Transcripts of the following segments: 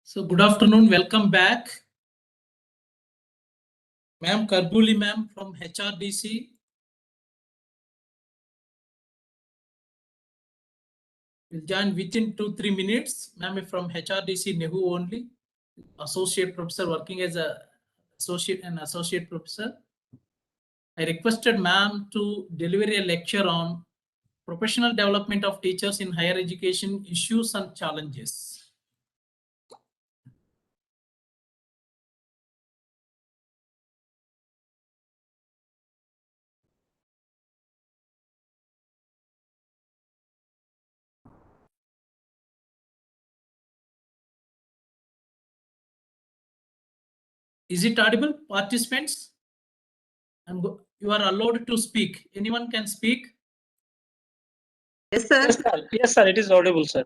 So good afternoon, welcome back. Ma'am Karbuli ma'am from HRDC. Will join within 2-3 minutes. Ma'am from HRDC Nehu only. Associate professor working as a associate professor. I requested ma'am to deliver a lecture on professional development of teachers in higher education issues and challenges. Is it audible, participants? You are allowed to speak. Anyone can speak. Yes, sir. Yes, sir. It is audible, sir.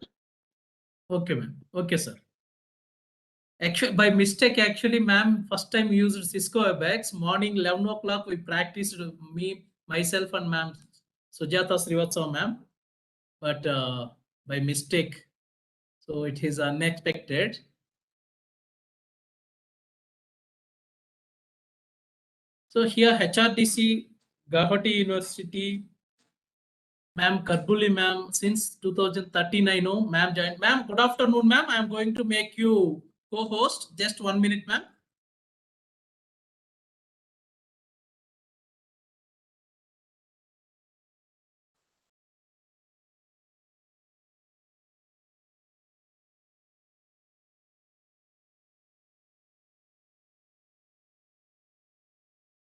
Okay, ma'am. Okay, sir. Actually, by mistake, ma'am, first time used Cisco WebEx. Morning 11 o'clock, we practiced myself and ma'am Sujata Srivatsa, ma'am. But by mistake, so it is unexpected. So here HRDC, Guwahati University, ma'am Karbuli ma'am, since 2013 I know ma'am joined. Ma'am, good afternoon, ma'am. I am going to make you co-host. Just 1 minute, ma'am.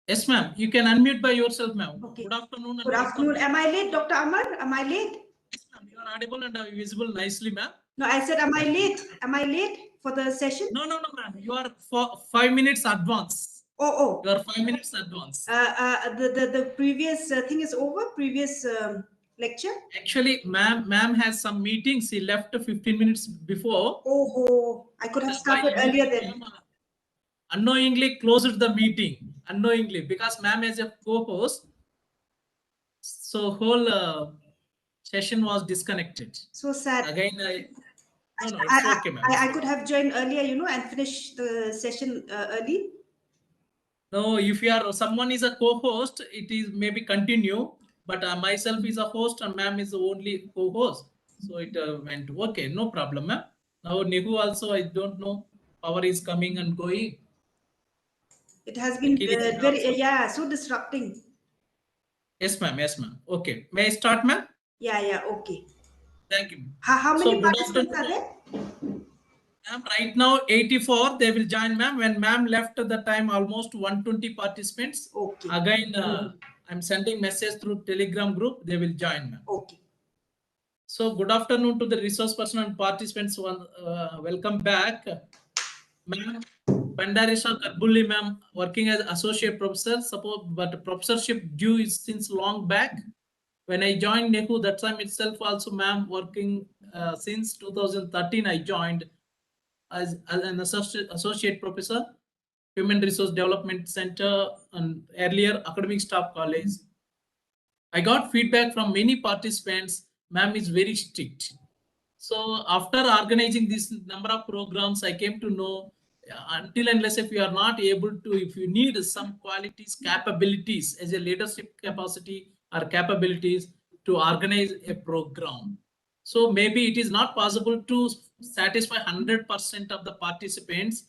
Yes, ma'am. You can unmute by yourself, ma'am. Okay. Good afternoon. Good afternoon. Am I late, Dr. Amar? Am I late? Yes, ma'am. You are audible and visible nicely, ma'am. No, I said, am I late? Am I late for the session? No, ma'am. You are for 5 minutes advance. Oh. You are 5 minutes advance. The previous thing is over. Previous lecture. Actually, ma'am has some meetings. He left 15 minutes before. Oh, I could have started earlier then. Unknowingly closed the meeting. Unknowingly, because ma'am is a co-host. So whole session was disconnected. So sad. Again, no, it's okay, ma'am. I could have joined earlier, and finish the session early. No, if you are someone is a co-host, it is maybe continue. But myself is a host and ma'am is the only co-host. So it went okay, no problem, ma'am. Now Nehu also, I don't know, power is coming and going. It has been very so disrupting. Yes, ma'am. Yes, ma'am. Okay. May I start, ma'am? Yeah. Okay. Thank you. How many participants are there? Ma'am, right now 84 they will join, ma'am. When ma'am left the time, almost 120 participants. Okay. Again, I'm sending message through Telegram group. They will join, ma'am. Okay. So good afternoon to the resource person and participants. Welcome back, ma'am. Bandarisha Karbuli, ma'am, working as associate professor. But professorship due is since long back. When I joined NEHU, that time itself also, ma'am, working since 2013. I joined as an associate professor, Human Resource Development Center, and earlier Academic Staff College. I got feedback from many participants. Ma'am is very strict. So after organizing this number of programs, I came to know until unless if you are not able to, if you need some qualities, capabilities as a leadership capacity or capabilities to organize a program. So maybe it is not possible to satisfy 100% of the participants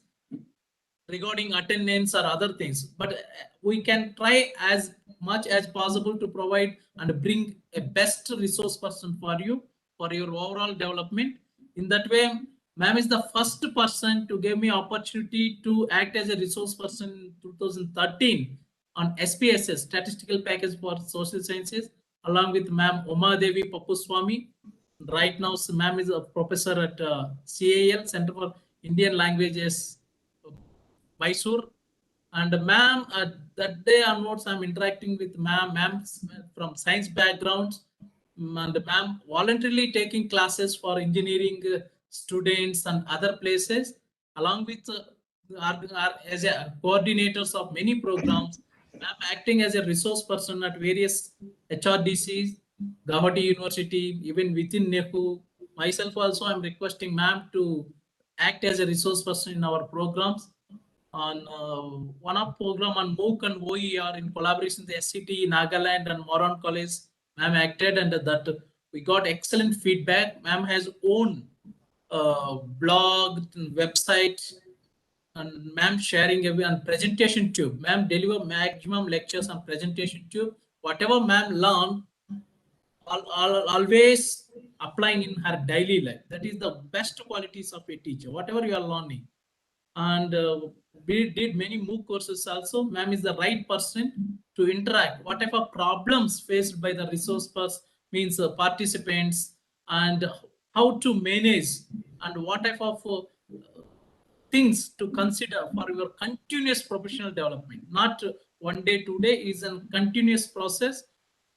regarding attendance or other things, but we can try as much as possible to provide and bring a best resource person for you for your overall development. In that way, ma'am is the first person to give me opportunity to act as a resource person in 2013 on SPSS, Statistical Package for Social Sciences, along with ma'am Uma Devi Papuswamy. Right now, ma'am is a professor at CAL, Center for Indian Languages, Mysore. And ma'am, that day onwards, I'm interacting with ma'am from science backgrounds, and ma'am voluntarily taking classes for engineering students and other places, along with as a coordinators of many programs. Ma'am acting as a resource person at various HRDCs, Guwahati University, even within NEHU. Myself also, I'm requesting ma'am to act as a resource person in our programs. On one of program on MOOC and OER in collaboration with SCT, Nagaland and Moran College, ma'am acted, and that we got excellent feedback. Ma'am has own blog, website, and ma'am sharing every on presentation tube. Ma'am deliver maximum lectures on presentation tube. Whatever ma'am learned, always applying in her daily life. That is the best qualities of a teacher. Whatever you are learning, and we did many MOOC courses also. Ma'am is the right person to interact. Whatever problems faced by the resource person means participants, and how to manage, and what type of things to consider for your continuous professional development. Not one day, 2 day, is a continuous process.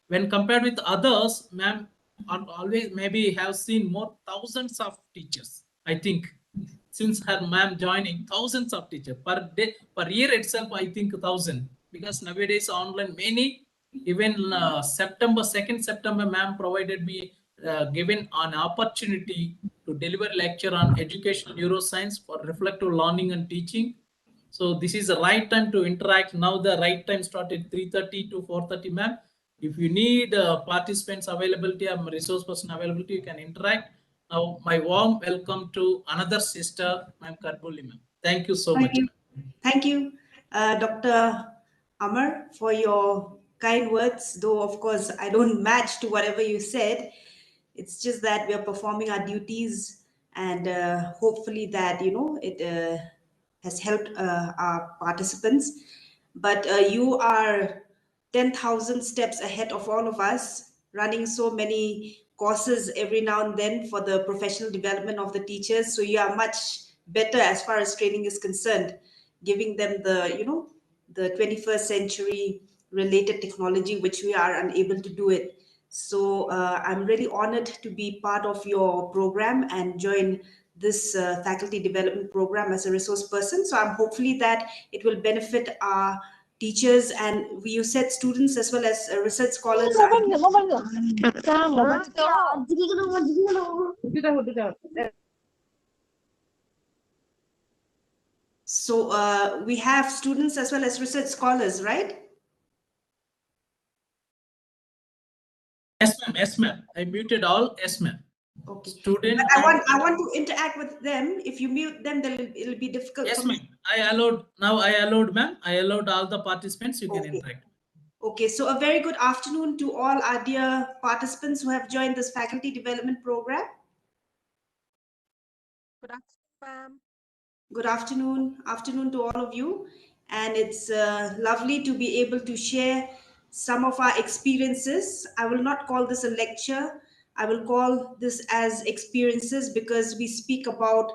When compared with others, ma'am always maybe have seen more thousands of teachers. I think since her ma'am joining, thousands of teachers per day, per year itself, I think 1,000, because nowadays online many. Even September 2nd September, ma'am provided me given an opportunity to deliver a lecture on educational neuroscience for reflective learning and teaching. So this is the right time to interact. Now the right time started 3:30 to 4:30, ma'am. If you need participants availability or resource person availability, you can interact. Now my warm welcome to another sister, ma'am Karbulli, ma'am. Thank you so much. Thank you, Dr. Amar, for your kind words. Though, of course, I don't match to whatever you said. It's just that we are performing our duties, and hopefully that it has helped our participants. But you are 10,000 steps ahead of all of us, running so many courses every now and then for the professional development of the teachers. So you are much better as far as training is concerned, giving them the 21st century related technology, which we are unable to do it. So I'm really honored to be part of your program and join this faculty development program as a resource person. So I'm hopefully that it will benefit our teachers, and you said students as well as research scholars. So we have students as well as research scholars, right? Yes, ma'am. Yes, ma'am. I muted all. Yes, ma'am. Okay. Student. But I want to interact with them. If you mute them, then it'll be difficult. Yes, ma'am. I allowed, ma'am. I allowed all the participants. You can interact. Okay, so a very good afternoon to all our dear participants who have joined this faculty development program. Good afternoon, ma'am. Good afternoon to all of you. And it's lovely to be able to share some of our experiences. I will not call this a lecture. I will call this as experiences, because we speak about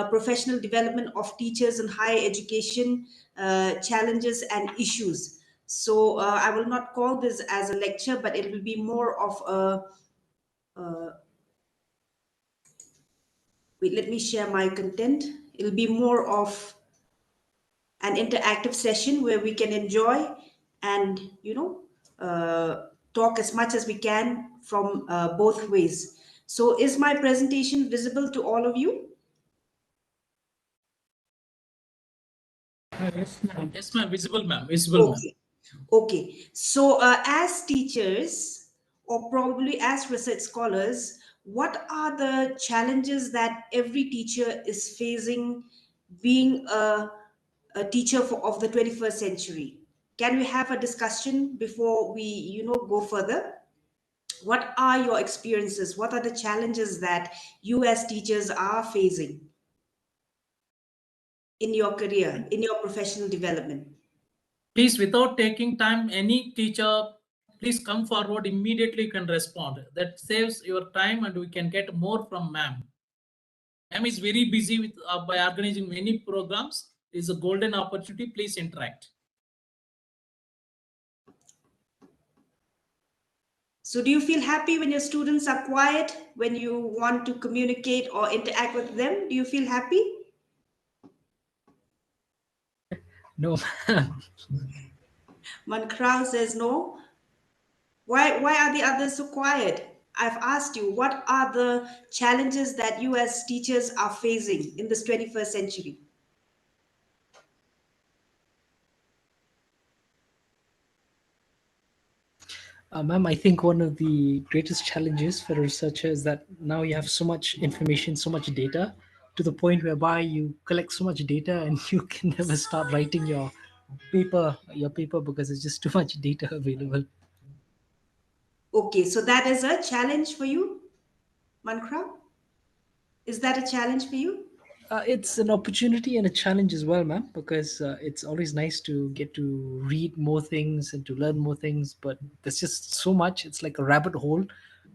professional development of teachers in higher education, challenges and issues. So I will not call this as a lecture, but it will be more of a, wait, let me share my content. It'll be more of an interactive session where we can enjoy and, talk as much as we can from both ways. So is my presentation visible to all of you? Yes, ma'am. Yes, ma'am. Visible, ma'am. Visible, ma'am. Okay. So as teachers, or probably as research scholars, what are the challenges that every teacher is facing being a teacher of the 21st century? Can we have a discussion before we go further? What are your experiences? What are the challenges that you as teachers are facing in your career, in your professional development? Please, without taking time, any teacher, please come forward immediately. You can respond. That saves your time, and we can get more from ma'am. Ma'am is very busy with by organizing many programs. It's a golden opportunity. Please interact. So do you feel happy when your students are quiet, when you want to communicate or interact with them? Do you feel happy? No. Mankrao says no. Why are the others so quiet? I've asked you, what are the challenges that you as teachers are facing in this 21st century? Ma'am, I think one of the greatest challenges for a researcher is that now you have so much information, so much data, to the point whereby you collect so much data and you can never start writing your paper because there's just too much data available. Okay, so that is a challenge for you, Mankra? Is that a challenge for you? It's an opportunity and a challenge as well, ma'am, because it's always nice to get to read more things and to learn more things, but there's just so much. It's like a rabbit hole.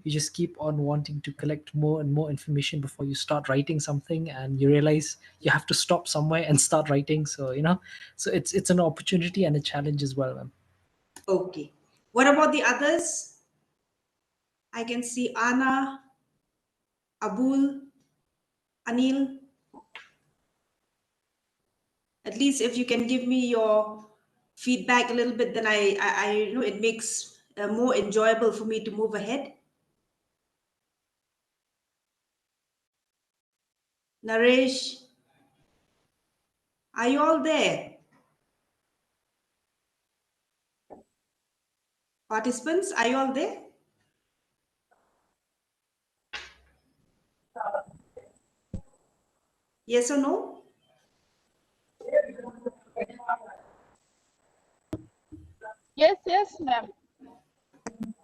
You just keep on wanting to collect more and more information before you start writing something, and you realize you have to stop somewhere and start writing. So so it's an opportunity and a challenge as well, ma'am. Okay. What about the others? I can see Anna, Abul, Anil. At least if you can give me your feedback a little bit, then I know it makes more enjoyable for me to move ahead. Naresh, are you all there? Participants, are you all there? Yes or no? Yes, ma'am.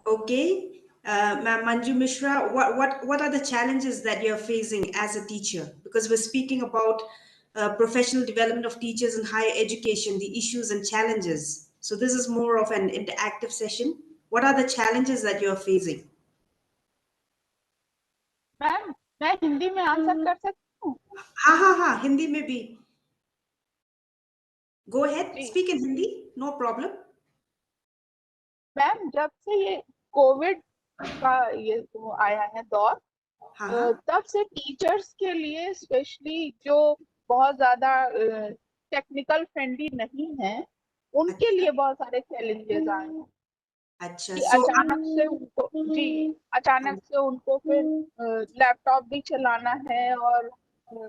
Okay. Ma'am Manju Mishra, what are the challenges that you're facing as a teacher? Because we're speaking about professional development of teachers in higher education, the issues and challenges. So this is more of an interactive session. What are the challenges that you're facing? Ma'am मैं हिंदी में answer कर सकती हूँ हाँ, हिंदी में भी. Go ahead, ji speak in Hindi, no problem. Ma'am जब से ये कोविड का ये आया है दौर हाँ. तब से टीचर्स के लिए स्पेशली जो बहुत ज्यादा टेक्निकल फ्रेंडली नहीं है उनके लिए बहुत सारे चैलेंजेस आए हैं अच्छा, कि so अचानक से उनको फिर लैपटॉप भी चलाना है और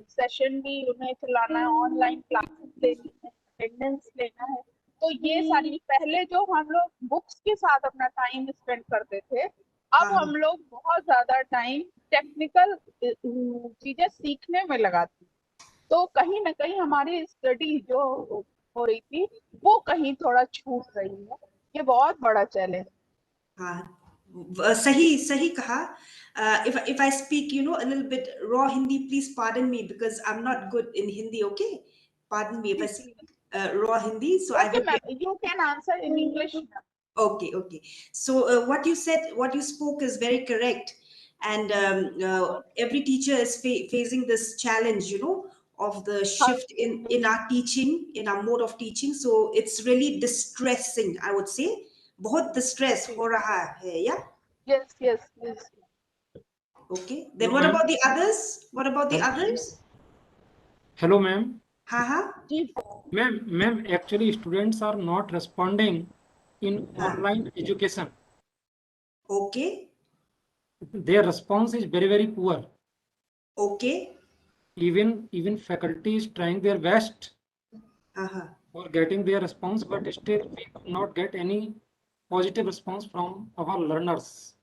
सेशन भी उन्हें चलाना है ऑनलाइन क्लासेस लेनी है अटेंडेंस लेना है तो ये सारी पहले जो हम लोग बुक्स के साथ अपना टाइम स्पेंड करते थे अब हाँ. हम लोग बहुत ज्यादा टाइम टेक्निकल चीजें सीखने में लगाते हैं तो कहीं ना कहीं हमारी स्टडी जो हो रही थी वो कहीं थोड़ा छूट रही है ये बहुत बड़ा चैलेंज हाँ, सही कहा. If I speak, a little bit raw Hindi, please pardon me because I'm not good in Hindi. Okay, pardon me if I speak raw Hindi. So I Okay, hope. ma'am. You can answer in English. Okay. So what you said, what you spoke is very correct, and every teacher is facing this challenge, of the shift in our teaching, in our mode of teaching. So it's really distressing, I would say. बहुत distress हो रहा है, yeah. Yes. Okay. Then Hello, what ma'am. about the others? What about the others? Hello, ma'am. हाँ. Ma'am, actually students are not responding in हाँ. online education. Okay. Their response is very, very poor. Okay. Even faculty is trying their best Uh-huh. for getting their response, but still we could not get any positive response from our learners.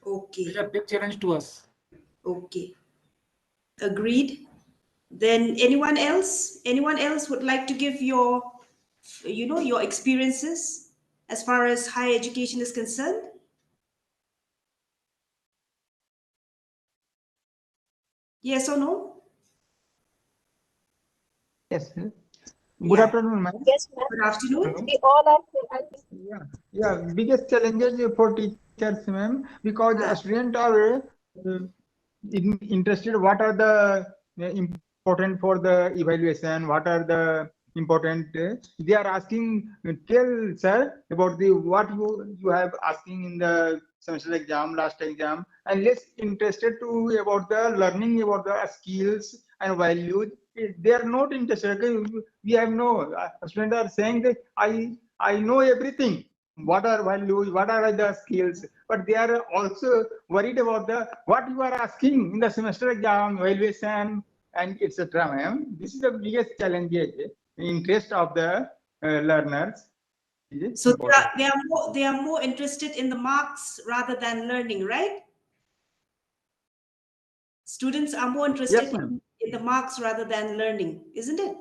Okay. It's a big challenge to us. Okay. Agreed. Then anyone else would like to give your experiences as far as higher education is concerned? Yes or no? Yes. Good afternoon, ma'am. Yes, Good afternoon. Hello. We all are. Yeah. Biggest challenges for teachers, ma'am, because students are interested. What are the important for the evaluation? What are the important? They are asking. Tell sir about what you have asking in the semester exam, last exam, and less interested to about the learning about the skills and values. They are not interested. We have no students are saying that I know everything. what are values, what are the skills, but they are also worried about the what you are asking in the semester exam, evaluation, and etc. Ma'am, this is the biggest challenge, interest of the learners. Is So important. they are more interested in the marks rather than learning, right? Students are more interested Yes, ma'am. in the marks rather than learning, isn't it?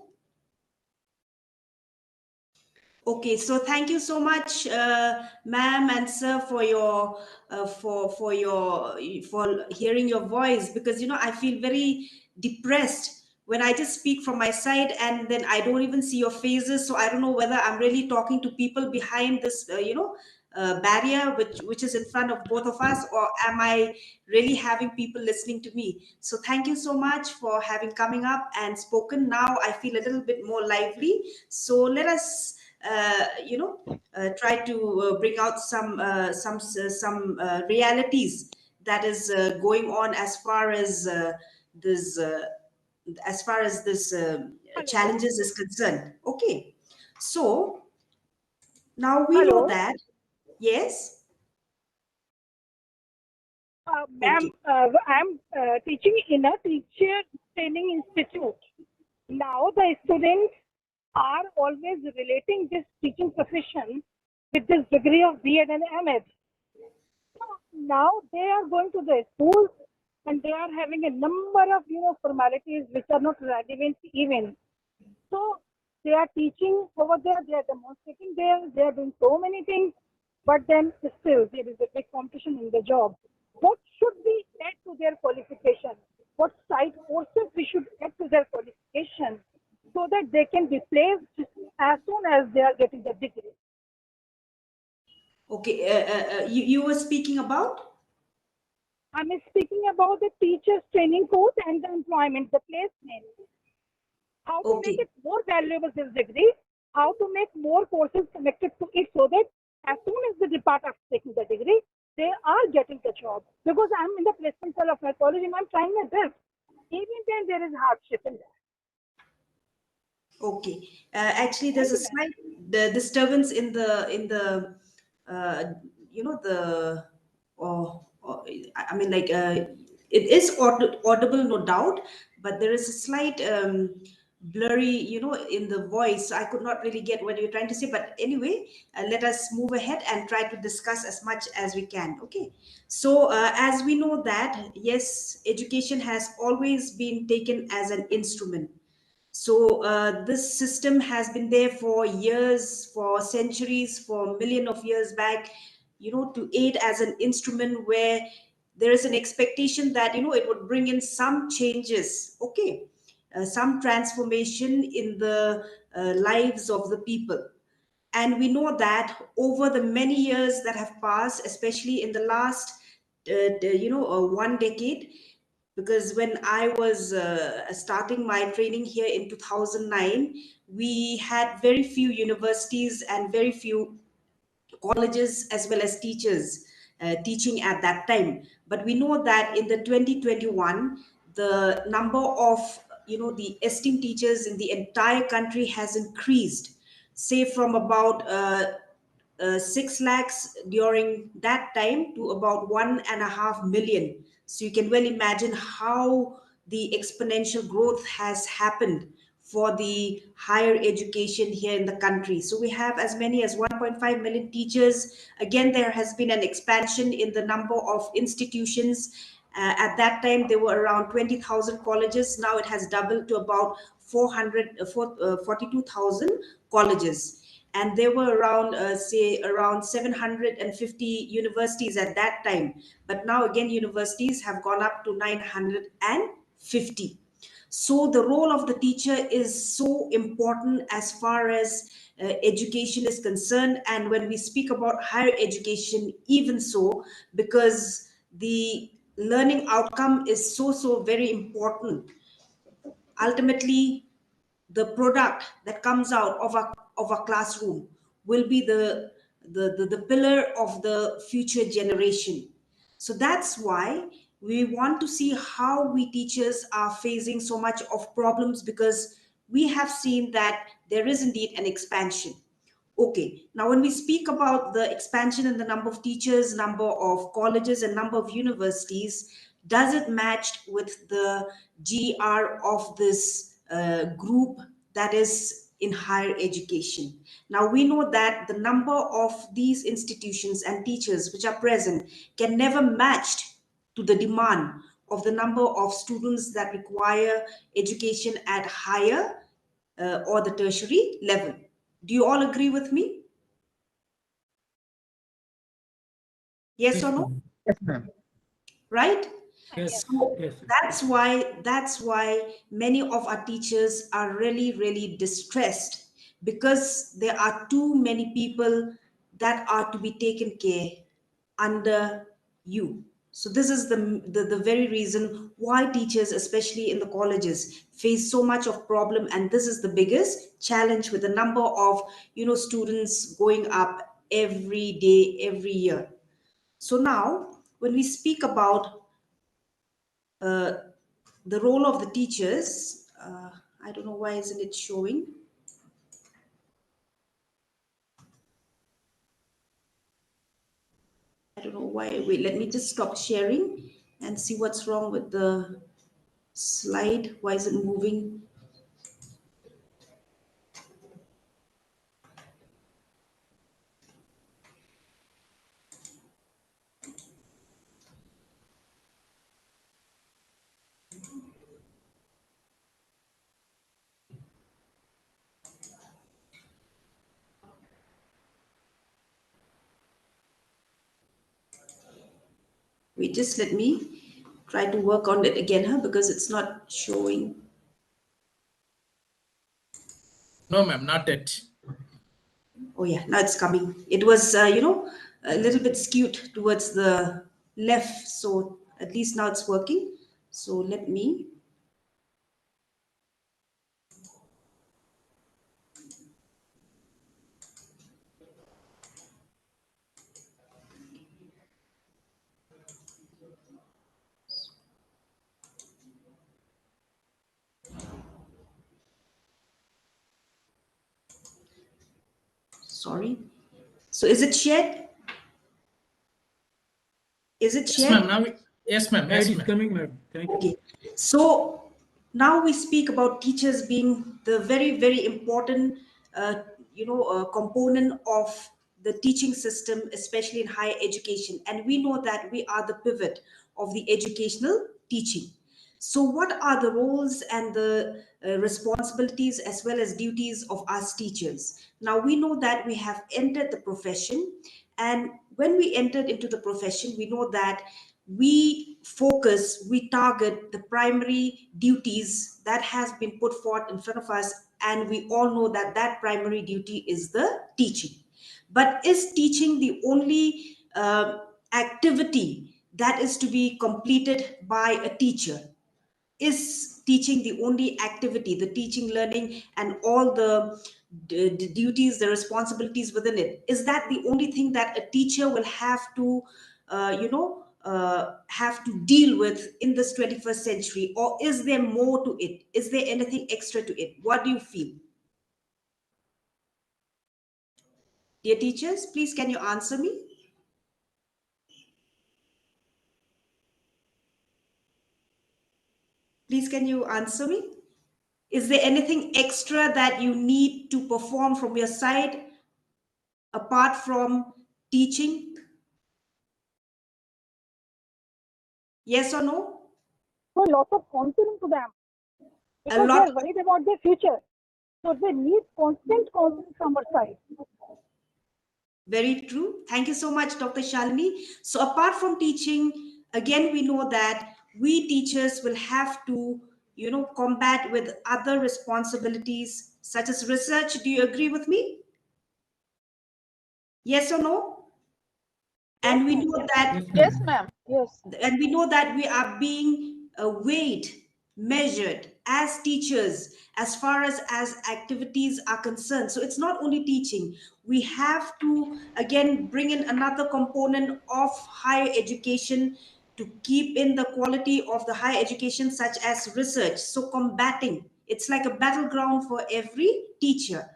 Okay, so thank you so much, ma'am and sir, for your for hearing your voice, because I feel very depressed when I just speak from my side and then I don't even see your faces. So I don't know whether I'm really talking to people behind this barrier which is in front of both of us, or am I really having people listening to me? So thank you so much for having coming up and spoken. Now I feel a little bit more lively. So let us try to bring out some realities that is going on as far as this challenges is concerned. Okay, so now we know Hello. that. Yes. Ma'am, I'm teaching in a teacher training institute. Now the students are always relating this teaching profession with this degree of B.Ed and M.Ed. Now they are going to the schools and they are having a number of formalities which are not relevant even. So they are teaching over there, they are demonstrating there, they are doing so many things, but then still there is a big competition in the job. What should we add to their qualification? What side courses we should add to their qualification so that they can be placed as soon as they are getting the degree? Okay, you were speaking about? I'm speaking about the teachers training course and the employment, the placement. How to make Okay. it more valuable, this degree, how to make more courses connected to it so that as soon as they depart after taking the degree, they are getting the job. Because I'm in the placement cell of my college and I'm trying my best. Even then there is hardship in that. Okay. Actually, there's a slight disturbance in the uh, the I mean, like it is audible, no doubt, but there is a slight blurry, in the voice. I could not really get what you're trying to say, but anyway, let us move ahead and try to discuss as much as we can. Okay. So as we know that, yes, education has always been taken as an instrument. So this system has been there for years, for centuries, for million of years back, to aid as an instrument where there is an expectation that, it would bring in some changes, okay, some transformation in the lives of the people. And we know that over the many years that have passed, especially in the last, 1 decade, because when I was starting my training here in 2009, we had very few universities and very few colleges as well as teachers teaching at that time. But we know that in the 2021, the number of the esteemed teachers in the entire country has increased, say from about 6 lakhs during that time to about 1.5 million. So you can well imagine how the exponential growth has happened for the higher education here in the country. So we have as many as 1.5 million teachers. Again, there has been an expansion in the number of institutions. At that time, there were around 20,000 colleges. Now it has doubled to about 42,000 colleges. And there were around say around 750 universities at that time, but now again universities have gone up to 950. So the role of the teacher is so important as far as education is concerned, and when we speak about higher education, even so, because the learning outcome is so very important. Ultimately, the product that comes out of a classroom will be the pillar of the future generation. So that's why we want to see how we teachers are facing so much of problems, because we have seen that there is indeed an expansion. Okay, now when we speak about the expansion in the number of teachers, number of colleges, and number of universities, does it match with the GR of this group that is in higher education? Now we know that the number of these institutions and teachers which are present can never match to the demand of the number of students that require education at higher or the tertiary level. Do you all agree with me? Yes or no? Yes, ma'am. Right? Yes, So yes. that's why many of our teachers are really distressed, because there are too many people that are to be taken care under you. So this is the very reason why teachers, especially in the colleges, face so much of problem, and this is the biggest challenge with the number of students going up every day, every year. So now, when we speak about uh, the role of the teachers, I don't know why isn't it showing. I don't know why. Wait, let me just stop sharing and see what's wrong with the slide. Why is it moving? Wait, just let me try to work on it again, huh? Because it's not showing. No, ma'am, not yet. Oh yeah, now it's coming. It was, a little bit skewed towards the left, so at least now it's working. So let me. Sorry. So is it shared? Is it Yes, shared? ma'am. Now, yes, ma'am. Yeah, Yes, it is ma'am. coming, madam. Thank you. Okay. So now we speak about teachers being the very important, component of the teaching system, especially in higher education. And we know that we are the pivot of the educational teaching. So what are the roles and the responsibilities as well as duties of us teachers? Now we know that we have entered the profession, and when we entered into the profession, we know that we target the primary duties that has been put forth in front of us, and we all know that that primary duty is the teaching. But is teaching the only activity that is to be completed by a teacher? Is teaching the only activity, the teaching, learning, and all the duties, the responsibilities within it, is that the only thing that a teacher will have to have to deal with in this 21st century? Or is there more to it? Is there anything extra to it? What do you feel? Dear teachers, please can you answer me? Please can you answer me? Is there anything extra that you need to perform from your side apart from teaching? Yes or no? So lots of counseling to them A because they lot. are worried about their future. So they need constant counseling from our side. Very true. Thank you so much, Dr. Shalini. So apart from teaching, again, we know that we teachers will have to, combat with other responsibilities such as research. Do you agree with me? Yes or no? And we know that Yes, Yes, ma'am. ma'am. Yes. and we know that we are being weighed, measured as teachers as far as activities are concerned. So it's not only teaching. We have to again bring in another component of higher education to keep in the quality of the higher education, such as research. So combating, it's like a battleground for every teacher.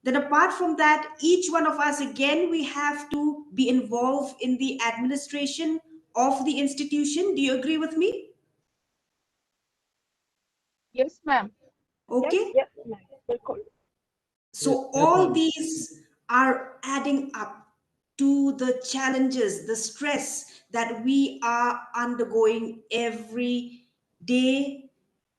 Then apart from that, each one of us, again, we have to be involved in the administration of the institution. Do you agree with me? Yes, ma'am. Okay. Yes, ma'am. बिल्कुल. So all these are adding up to the challenges, the stress that we are undergoing every day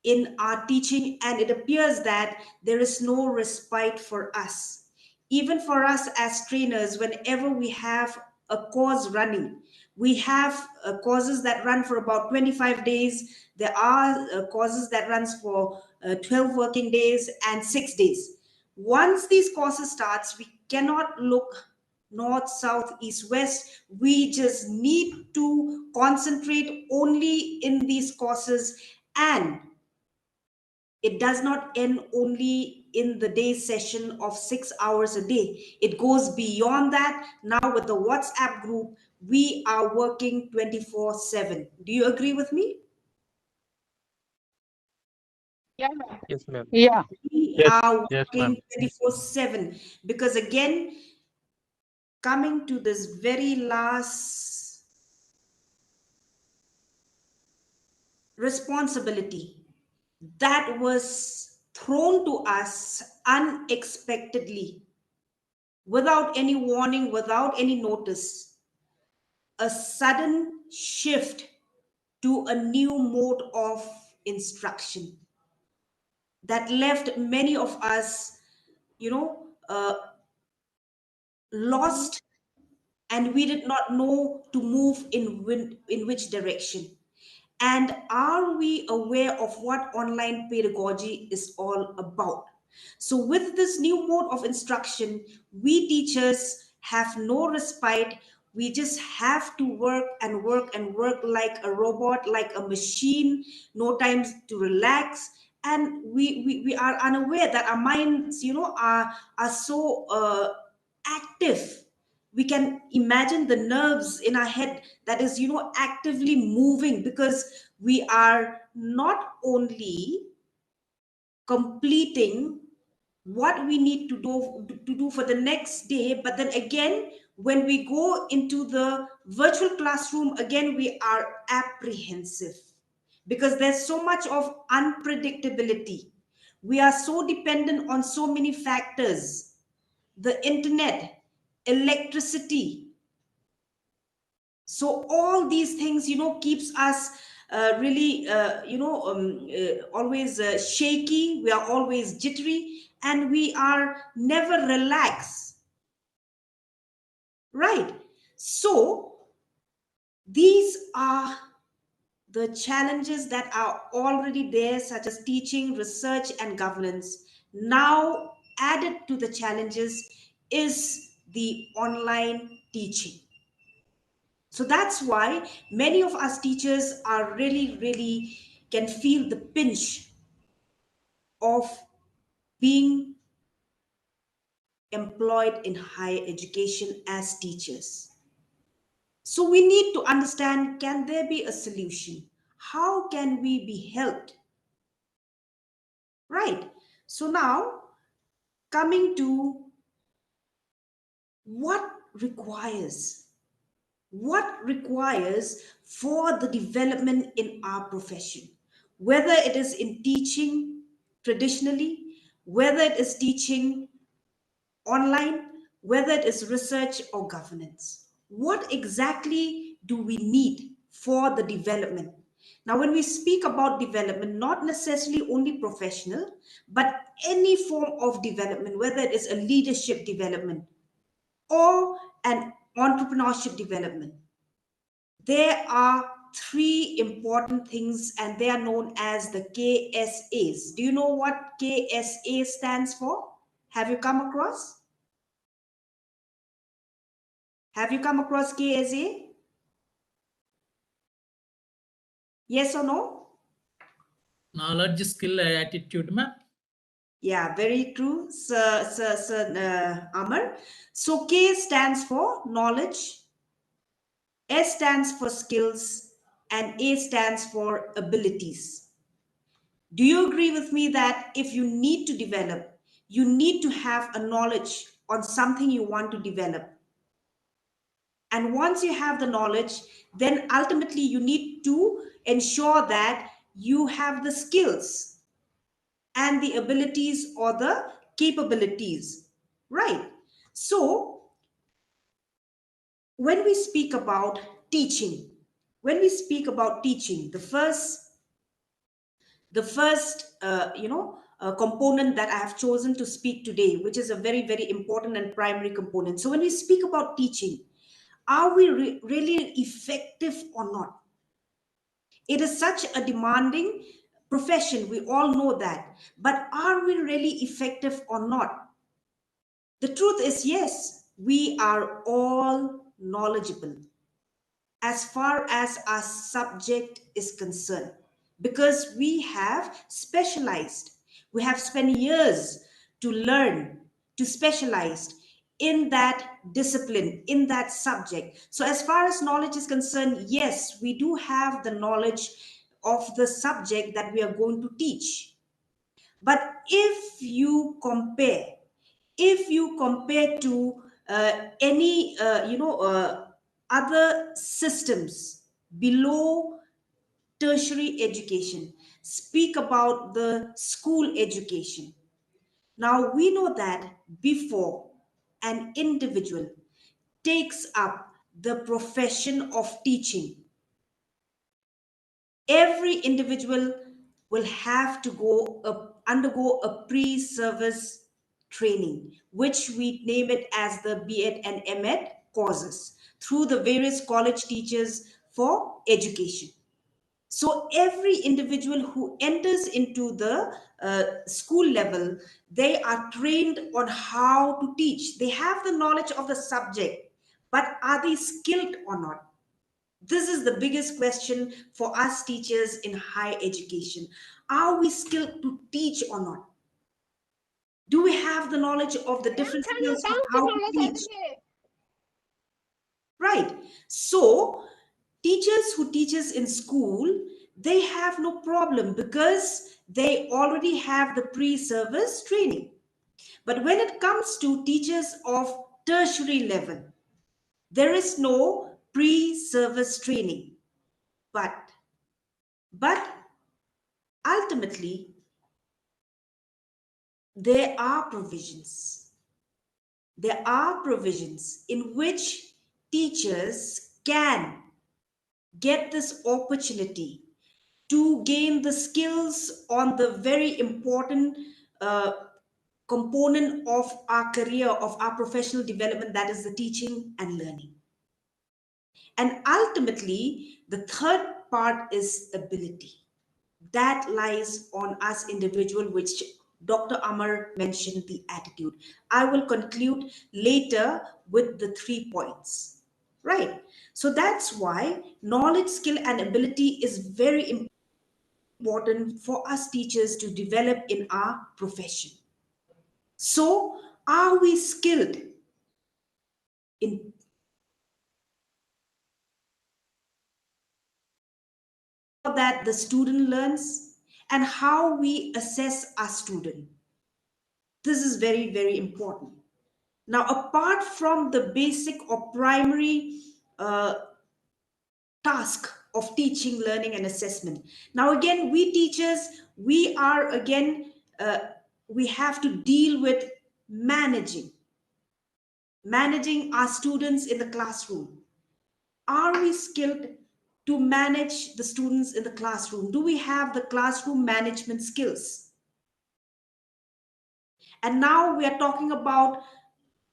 in our teaching, and it appears that there is no respite for us. Even for us as trainers, whenever we have a course running, we have courses that run for about 25 days. There are courses that runs for 12 working days and 6 days. Once these courses starts, we cannot look north, south, east, west. We just need to concentrate only in these courses, and it does not end only in the day session of 6 hours a day. It goes beyond that. Now with the WhatsApp group, we are working 24/7. Do you agree with me? Yeah, ma'am. Yes, ma'am. Yeah. We Yes, are yes, working ma'am. 24/7, because again, coming to this very last responsibility that was thrown to us unexpectedly, without any warning, without any notice, a sudden shift to a new mode of instruction that left many of us, lost, and we did not know to move in which direction. And are we aware of what online pedagogy is all about? So, with this new mode of instruction, we teachers have no respite. We just have to work and work and work like a robot, like a machine, no time to relax. And we are unaware that our minds, are so active. We can imagine the nerves in our head that is, actively moving, because we are not only completing what we need to do for the next day, but then again, when we go into the virtual classroom, again we are apprehensive, because there's so much of unpredictability. We are so dependent on so many factors: the internet, electricity. So all these things, keeps us really, always shaky. We are always jittery, and we are never relaxed, right? So these are the challenges that are already there, such as teaching, research, and governance. Now added to the challenges is the online teaching. So that's why many of us teachers are really can feel the pinch of being employed in higher education as teachers. So we need to understand, can there be a solution? How can we be helped? Right. So now, coming to what requires for the development in our profession, whether it is in teaching traditionally, whether it is teaching online, whether it is research or governance. What exactly do we need for the development? Now, when we speak about development, not necessarily only professional, but any form of development, whether it is a leadership development or an entrepreneurship development, there are three important things, and they are known as the KSAs. Do you know what KSA stands for? Have you come across? Have you come across KSA? Yes or no? Knowledge, skill, attitude, ma'am. Yeah, very true, Sir Amar. So K stands for knowledge, S stands for skills, and A stands for abilities. Do you agree with me that if you need to develop, you need to have a knowledge on something you want to develop. And once you have the knowledge, then ultimately you need to ensure that you have the skills and the abilities or the capabilities, right? So when we speak about teaching, the first component that I have chosen to speak today, which is a very, very important and primary component. So when we speak about teaching, are we really effective or not? It is such a demanding profession, we all know that. But are we really effective or not? The truth is, yes, we are all knowledgeable as far as our subject is concerned, because we have specialized. We have spent years to learn, to specialize in that discipline, in that subject. So as far as knowledge is concerned, yes, we do have the knowledge of the subject that we are going to teach. But if you compare to any other systems below tertiary education, speak about the school education. Now we know that before an individual takes up the profession of teaching, every individual will have to undergo a pre-service training, which we name it as the B.Ed and M.Ed courses through the various college teachers for education. So every individual who enters into the school level, they are trained on how to teach. They have the knowledge of the subject, but are they skilled or not? This is the biggest question for us teachers in higher education. Are we skilled to teach or not? Do we have the knowledge of the different skills of how to teach? Right. So teachers who teaches in school, they have no problem because they already have the pre-service training. But when it comes to teachers of tertiary level, there is no pre-service training. But ultimately, there are provisions. There are provisions in which teachers can get this opportunity to gain the skills on the very important component of our career, of our professional development, that is the teaching and learning. And ultimately, the third part is ability. That lies on us individual, which Dr. Amar mentioned, the attitude. I will conclude later with the 3 points, right? So that's why knowledge, skill, and ability is very important for us teachers to develop in our profession. So are we skilled in that the student learns, and how we assess our student? This is very, very important. Now, apart from the basic or primary task of teaching, learning, and assessment, now again, we teachers, we have to deal with managing our students in the classroom. Are we skilled to manage the students in the classroom? Do we have the classroom management skills? And now we are talking about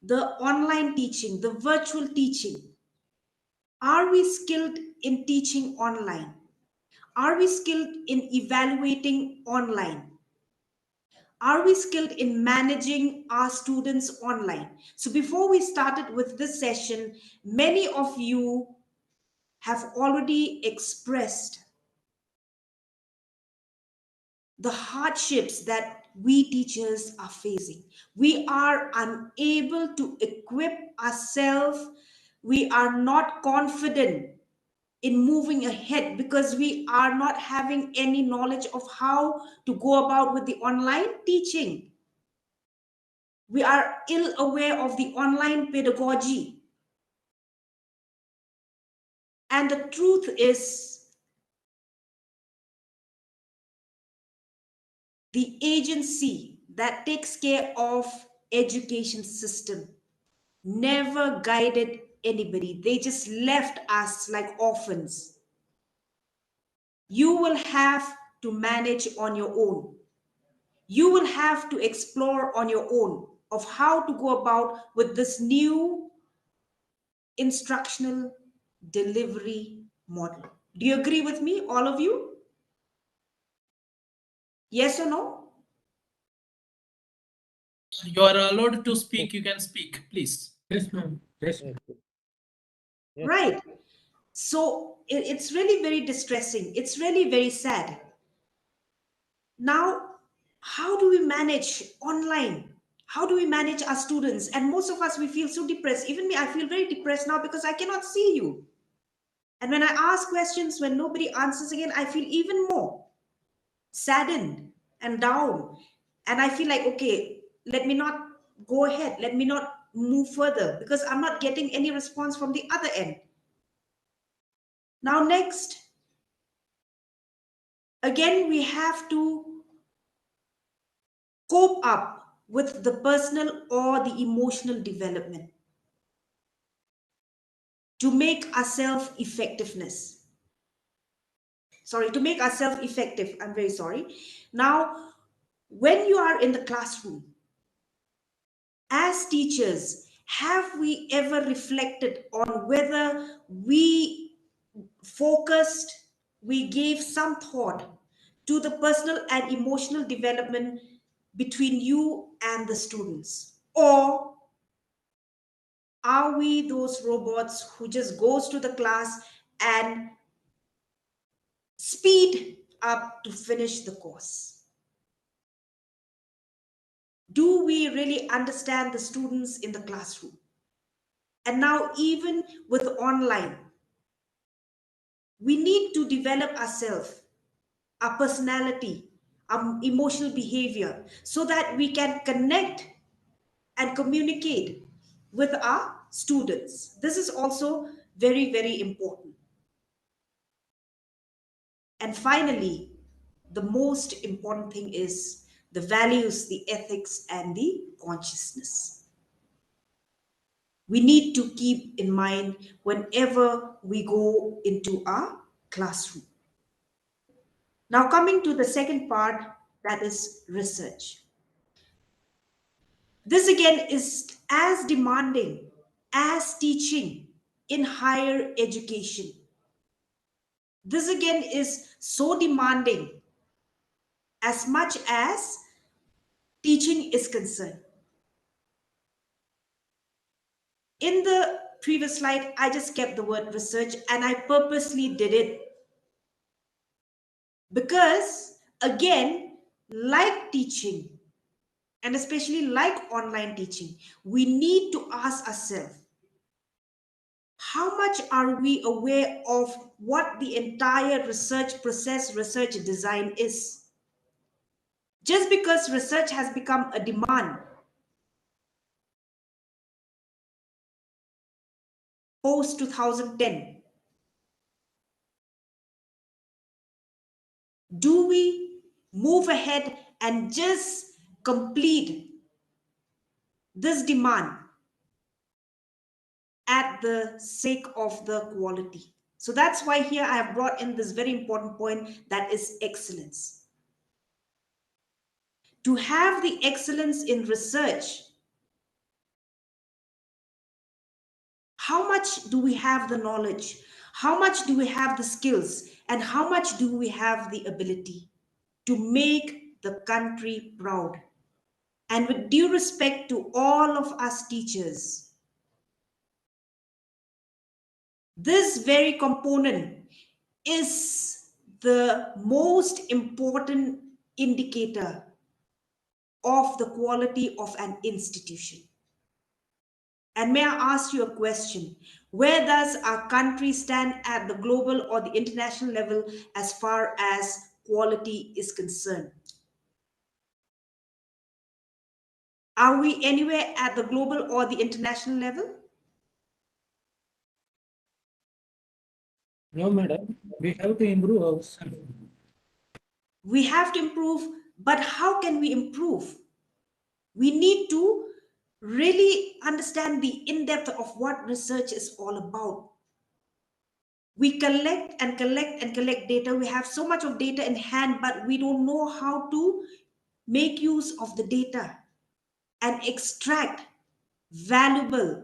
the online teaching, the virtual teaching. Are we skilled in teaching online? Are we skilled in evaluating online? Are we skilled in managing our students online? So before we started with this session, many of you have already expressed the hardships that we teachers are facing. We are unable to equip ourselves. We are not confident in moving ahead because we are not having any knowledge of how to go about with the online teaching. We are ill aware of the online pedagogy. And the truth is, the agency that takes care of education system never guided anybody. They just left us like orphans. You will have to manage on your own. You will have to explore on your own of how to go about with this new instructional delivery model. Do you agree with me, all of you? Yes or no? You are allowed to speak. You can speak, please. Yes, ma'am. Yes, ma'am. Yes. Right. So it's really very distressing. It's really very sad. Now, how do we manage online? How do we manage our students? And most of us, we feel so depressed. Even me, I feel very depressed now because I cannot see you. And when I ask questions, when nobody answers again, I feel even more saddened and down. And I feel like, okay, let me not go ahead. Let me not move further because I'm not getting any response from the other end. Now, next, again, we have to cope up with the personal or the emotional development to make ourselves effectiveness. Sorry, to make ourselves effective. I'm very sorry. Now, when you are in the classroom, as teachers, have we ever reflected on whether we focused, we gave some thought to the personal and emotional development between you and the students? Or are we those robots who just goes to the class and speed up to finish the course? Do we really understand the students in the classroom? And now, even with online, we need to develop ourselves, our personality, our emotional behavior, so that we can connect and communicate with our students. This is also very, very important. And finally, the most important thing is the values, the ethics, and the consciousness. We need to keep in mind whenever we go into our classroom. Now, coming to the second part, that is research. This again is as demanding as teaching in higher education. This again is so demanding as much as teaching is concerned. In the previous slide, I just kept the word research and I purposely did it because, again, like teaching, and especially like online teaching, we need to ask ourselves, how much are we aware of what the entire research process, research design is? Just because research has become a demand post 2010, do we move ahead and just complete this demand at the sake of the quality? So that's why here I have brought in this very important point, that is excellence. To have the excellence in research, how much do we have the knowledge? How much do we have the skills? And how much do we have the ability to make the country proud? And with due respect to all of us teachers, this very component is the most important indicator of the quality of an institution. And may I ask you a question? Where does our country stand at the global or the international level as far as quality is concerned? Are we anywhere at the global or the international level? No, madam. We have to improve ourselves. We have to improve, but how can we improve? We need to really understand the in-depth of what research is all about. We collect and collect and collect data. We have so much of data in hand, but we don't know how to make use of the data and extract valuable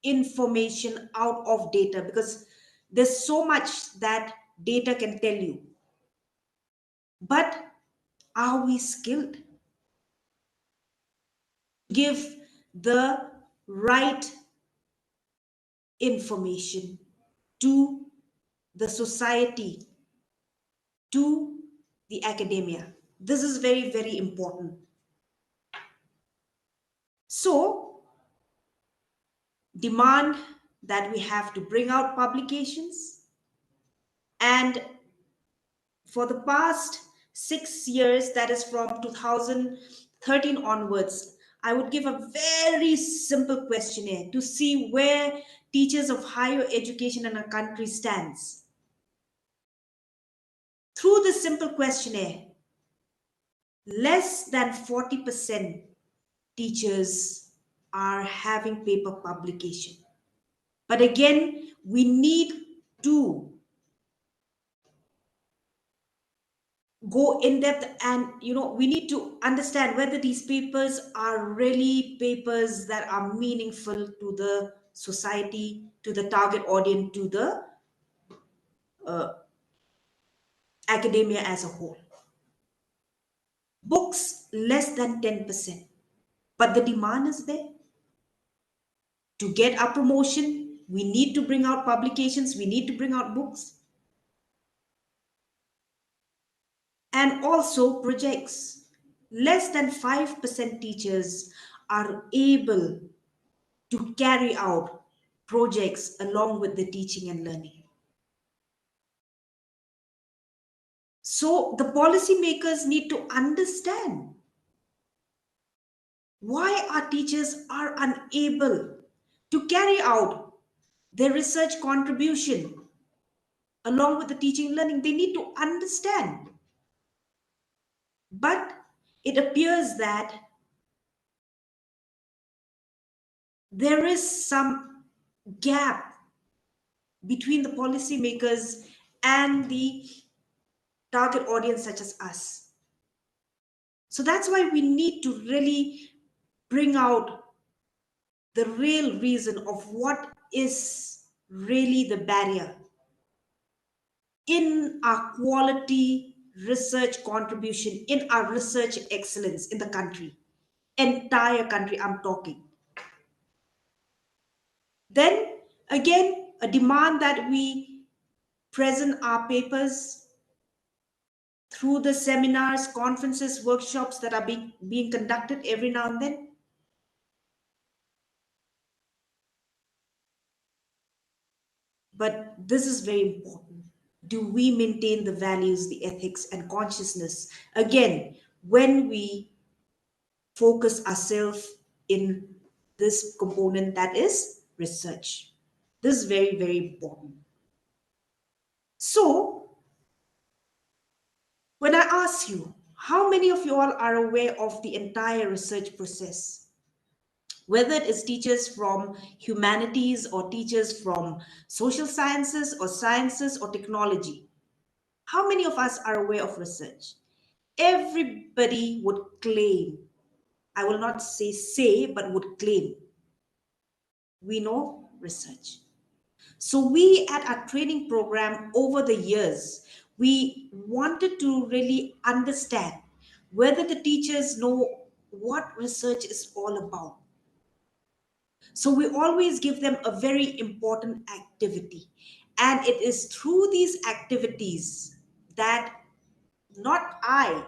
information out of data, because there's so much that data can tell you. But are we skilled? Give the right information to the society, to the academia. This is very, very important. So, demand that we have to bring out publications, and for the past 6 years, that is from 2013 onwards, I would give a very simple questionnaire to see where teachers of higher education in our country stands. Through this simple questionnaire, less than 40% teachers are having paper publication. But again, we need to go in depth, and we need to understand whether these papers are really papers that are meaningful to the society, to the target audience, to the academia as a whole. Books less than 10%, but the demand is there. To get our promotion, we need to bring out publications, we need to bring out books. And also projects. Less than 5% teachers are able to carry out projects along with the teaching and learning. So the policymakers need to understand why our teachers are unable to carry out their research contribution along with the teaching and learning. They need to understand. But it appears that there is some gap between the policymakers and the target audience such as us. So that's why we need to really bring out the real reason of what is really the barrier in our quality research contribution, in our research excellence in the country, entire country I'm talking. Then again, a demand that we present our papers through the seminars, conferences, workshops that are being conducted every now and then. But this is very important. Do we maintain the values, the ethics, and consciousness? Again, when we focus ourselves in this component that is research. This is very, very important. So, when I ask you, how many of you all are aware of the entire research process? Whether it is teachers from humanities or teachers from social sciences or technology. How many of us are aware of research? Everybody would claim, I will not say, but would claim, we know research. So we at our training program over the years, we wanted to really understand whether the teachers know what research is all about. So we always give them a very important activity. And it is through these activities that not I,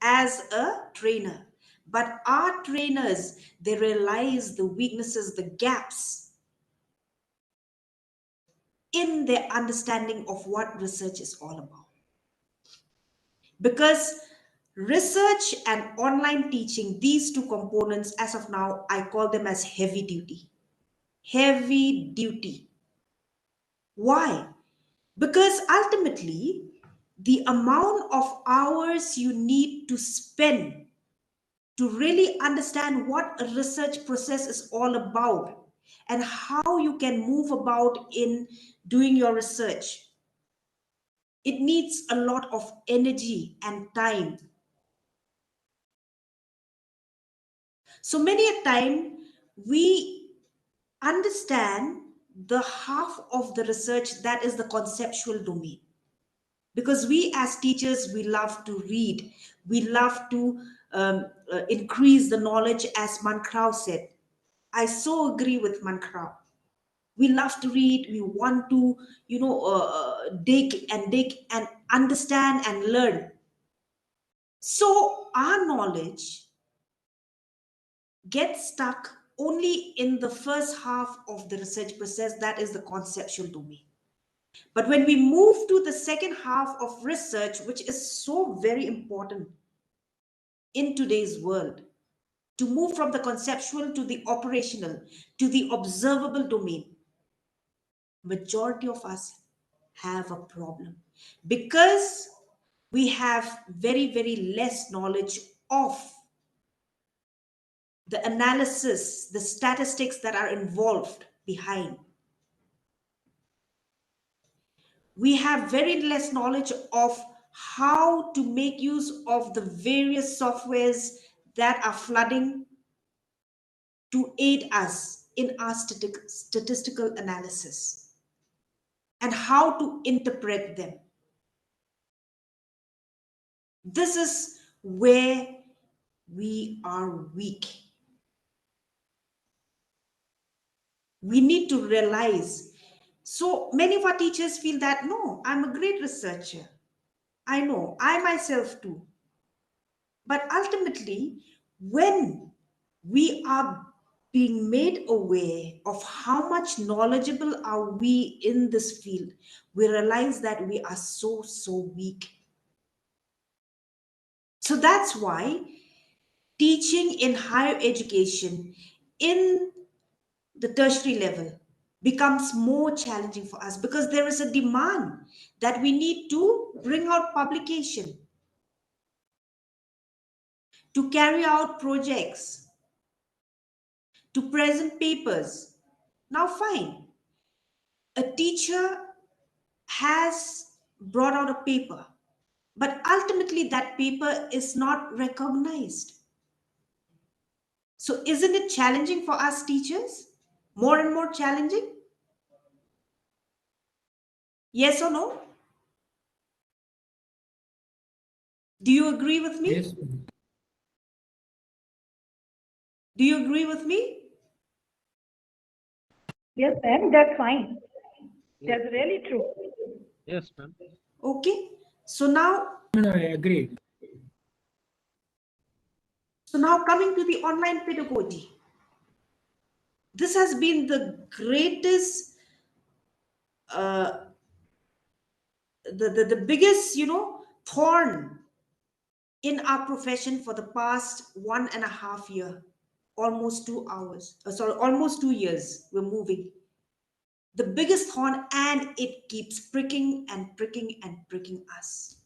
as a trainer, but our trainers, they realize the weaknesses, the gaps in their understanding of what research is all about. Because Research and online teaching, these two components, as of now, I call them as heavy duty. Heavy duty. Why? Because ultimately, the amount of hours you need to spend to really understand what a research process is all about and how you can move about in doing your research, it needs a lot of energy and time. So many a time we understand the half of the research that is the conceptual domain, because we as teachers, we love to read, we love to increase the knowledge, as Mankrao said. I so agree with Mankrao. We love to read, we want to dig and understand and learn. So our knowledge gets stuck only in the first half of the research process, that is the conceptual domain. But when we move to the second half of research, which is so very important in today's world, to move from the conceptual to the operational to the observable domain, majority of us have a problem because we have very, very less knowledge of the analysis, the statistics that are involved behind. We have very less knowledge of how to make use of the various softwares that are flooding to aid us in our statistical analysis and how to interpret them. This is where we are weak. We need to realize. So many of our teachers feel that, no, I'm a great researcher. I know, I myself too. But ultimately, when we are being made aware of how much knowledgeable are we in this field, we realize that we are so, so weak. So that's why teaching in higher education in the tertiary level becomes more challenging for us, because there is a demand that we need to bring out publication, to carry out projects, to present papers. Now, fine, a teacher has brought out a paper, but ultimately that paper is not recognized. So isn't it challenging for us teachers? More and more challenging? Yes or no? Do you agree with me? Yes. Do you agree with me? Yes, ma'am, that's fine. That's really true. Yes, ma'am. Okay. So now I agree. coming to the online pedagogy. This has been the greatest, the biggest, thorn in our profession for the past 1.5 years, almost 2 hours. Almost 2 years. We're moving. The biggest thorn, and it keeps pricking and pricking and pricking us.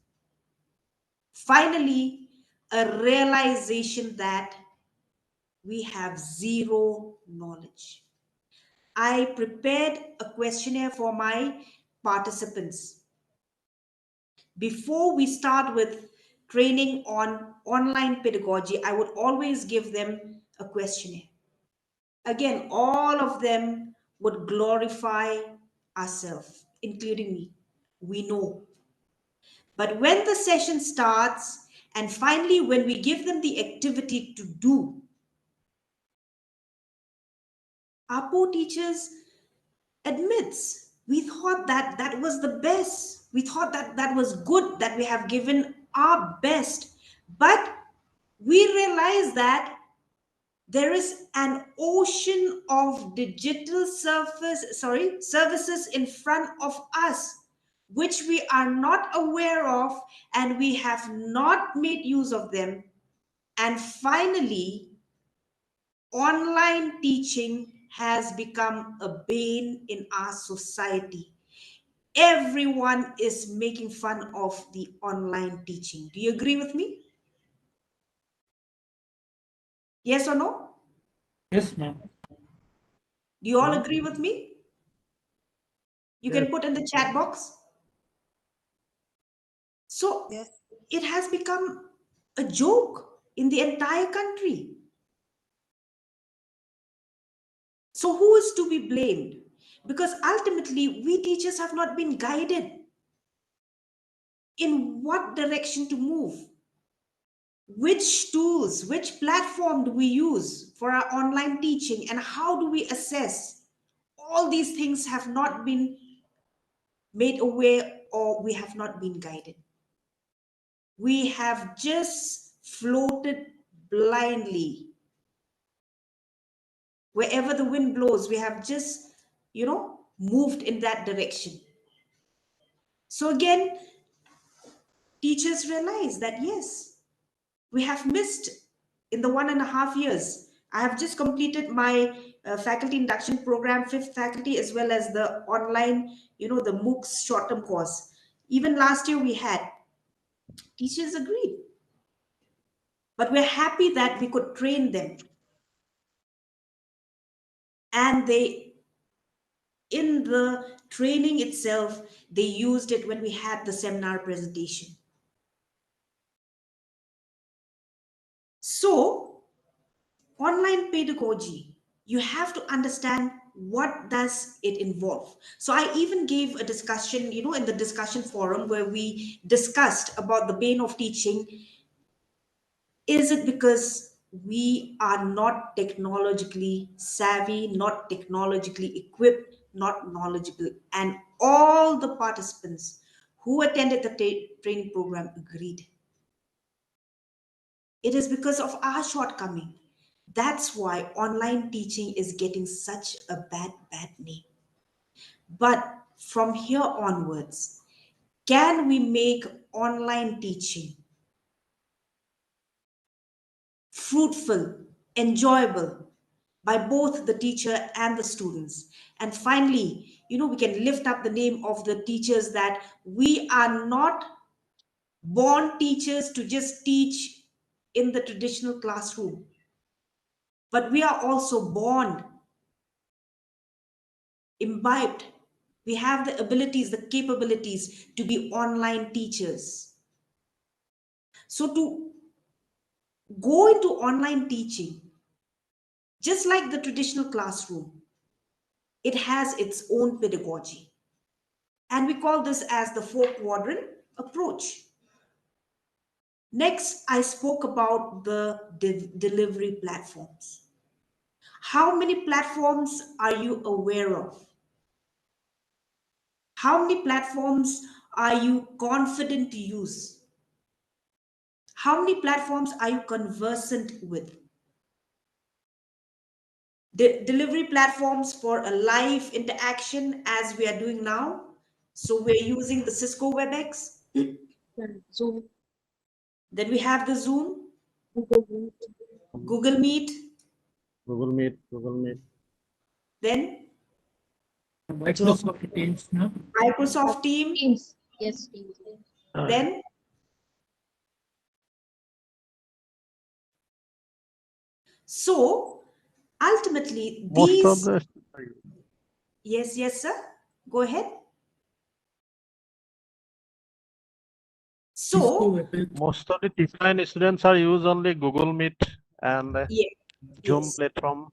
Finally, a realization that we have zero knowledge. I prepared a questionnaire for my participants. Before we start with training on online pedagogy, I would always give them a questionnaire. Again, all of them would glorify ourselves, including me. We know. But when the session starts, and finally, when we give them the activity to do, our poor teachers admits, we thought that that was the best. We thought that that was good, that we have given our best. But we realize that there is an ocean of digital services in front of us. which we are not aware of and we have not made use of them. And finally, online teaching has become a bane in our society. Everyone is making fun of the online teaching. Do you agree with me? Yes or no? Yes, ma'am. Do you all Yeah. agree with me? You Yes. can put in the chat box. So it has become a joke in the entire country. So who is to be blamed? Because ultimately, we teachers have not been guided in what direction to move. Which tools, which platform do we use for our online teaching, and how do we assess? All these things have not been made aware, or we have not been guided. We have just floated blindly. Wherever the wind blows, we have just, moved in that direction. So again, teachers realize that yes, we have missed in the 1.5 years. I have just completed my faculty induction program, 5th faculty, as well as the online, the MOOCs short-term course. Even last year we had, teachers agreed. But we're happy that we could train them. And in the training itself, they used it when we had the seminar presentation. So, online pedagogy, you have to understand what does it involve. So I even gave a discussion, in the discussion forum where we discussed about the bane of teaching. Is it because we are not technologically savvy, not technologically equipped, not knowledgeable? And all the participants who attended the training program agreed. It is because of our shortcoming. That's why online teaching is getting such a bad name. But from here onwards, can we make online teaching fruitful, enjoyable by both the teacher and the students? And finally, we can lift up the name of the teachers, that we are not born teachers to just teach in the traditional classroom, but we are also born imbibed. We have the abilities, the capabilities to be online teachers. So to go into online teaching, just like the traditional classroom, it has its own pedagogy. And we call this as the 4-quadrant approach. Next, I spoke about the delivery platforms. How many platforms are you aware of? How many platforms are you confident to use? How many platforms are you conversant with? Delivery platforms for a live interaction, as we are doing now. So we're using the Cisco WebEx. Zoom, Then we have the Zoom, Google Meet, Google Meet. Google Meet. Then Microsoft Teams, no? Microsoft Team. Teams. Yes, Teams. Then so ultimately Most of these, the yes sir, go ahead. So most of the teacher and students are use only Google Meet and yeah, Zoom yes. platform,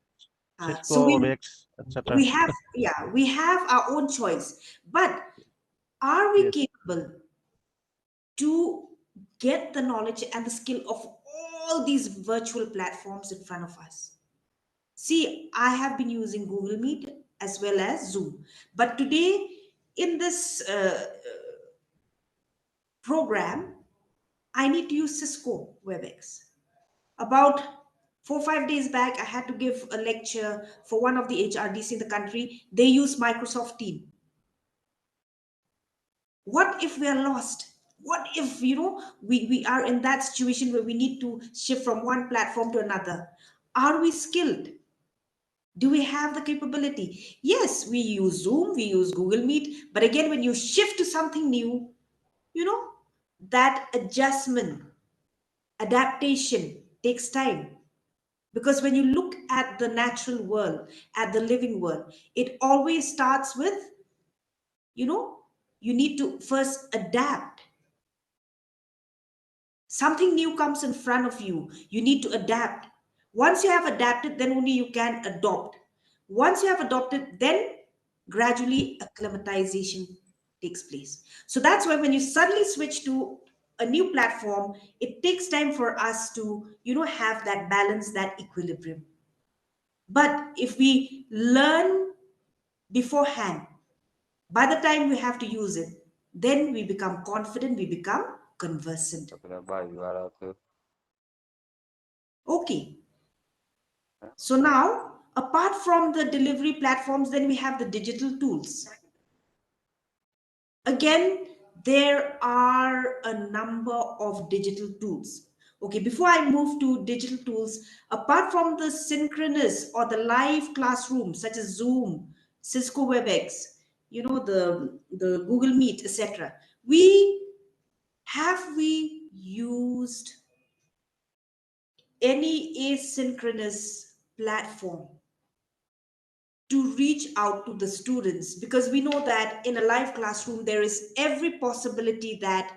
So Cisco, WebEx, etc. we have our own choice, but are we Yes. capable to get the knowledge and the skill of all these virtual platforms in front of us? See, I have been using Google Meet as well as Zoom, but today in this program, I need to use Cisco WebEx. About 4-5 days back, I had to give a lecture for one of the HRDC in the country. They use Microsoft Teams. What if we are lost? What if, we are in that situation where we need to shift from one platform to another? Are we skilled? Do we have the capability? Yes, we use Zoom, we use Google Meet, but again, when you shift to something new, that adjustment, adaptation takes time. Because when you look at the natural world, at the living world, it always starts with, you need to first adapt. Something new comes in front of you. You need to adapt. Once you have adapted, then only you can adopt. Once you have adopted, then gradually acclimatization takes place. So that's why when you suddenly switch to a new platform, it takes time for us to, have that balance, that equilibrium. But if we learn beforehand, by the time we have to use it, then we become confident, we become conversant. Okay. So now, apart from the delivery platforms, then we have the digital tools. Again, there are a number of digital tools. Okay, before I move to digital tools, apart from the synchronous or the live classroom, such as Zoom, Cisco WebEx, the Google Meet, etc., we used any asynchronous platform to reach out to the students? Because we know that in a live classroom there is every possibility that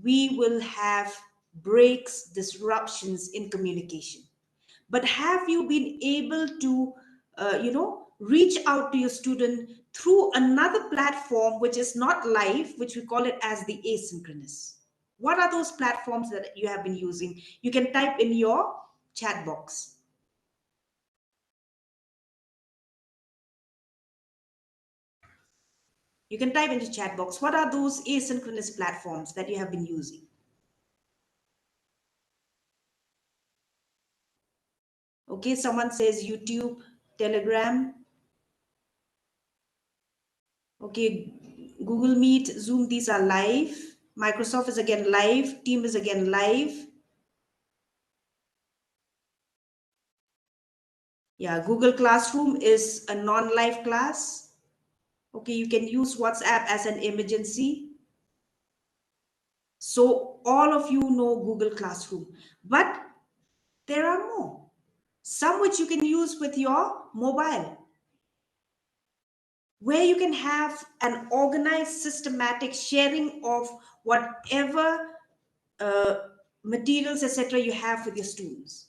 we will have breaks, disruptions in communication. But have you been able to reach out to your student through another platform which is not live, which we call it as the asynchronous? What are those platforms that you have been using? You can type in your chat box. You can type into chat box. What are those asynchronous platforms that you have been using? Okay, someone says YouTube, Telegram. Okay, Google Meet, Zoom, these are live. Microsoft is again live. Team is again live. Yeah, Google Classroom is a non-live class. Okay, you can use WhatsApp as an emergency. So all of you know Google Classroom, but there are more. Some which you can use with your mobile, where you can have an organized, systematic sharing of whatever materials, etc., you have with your students.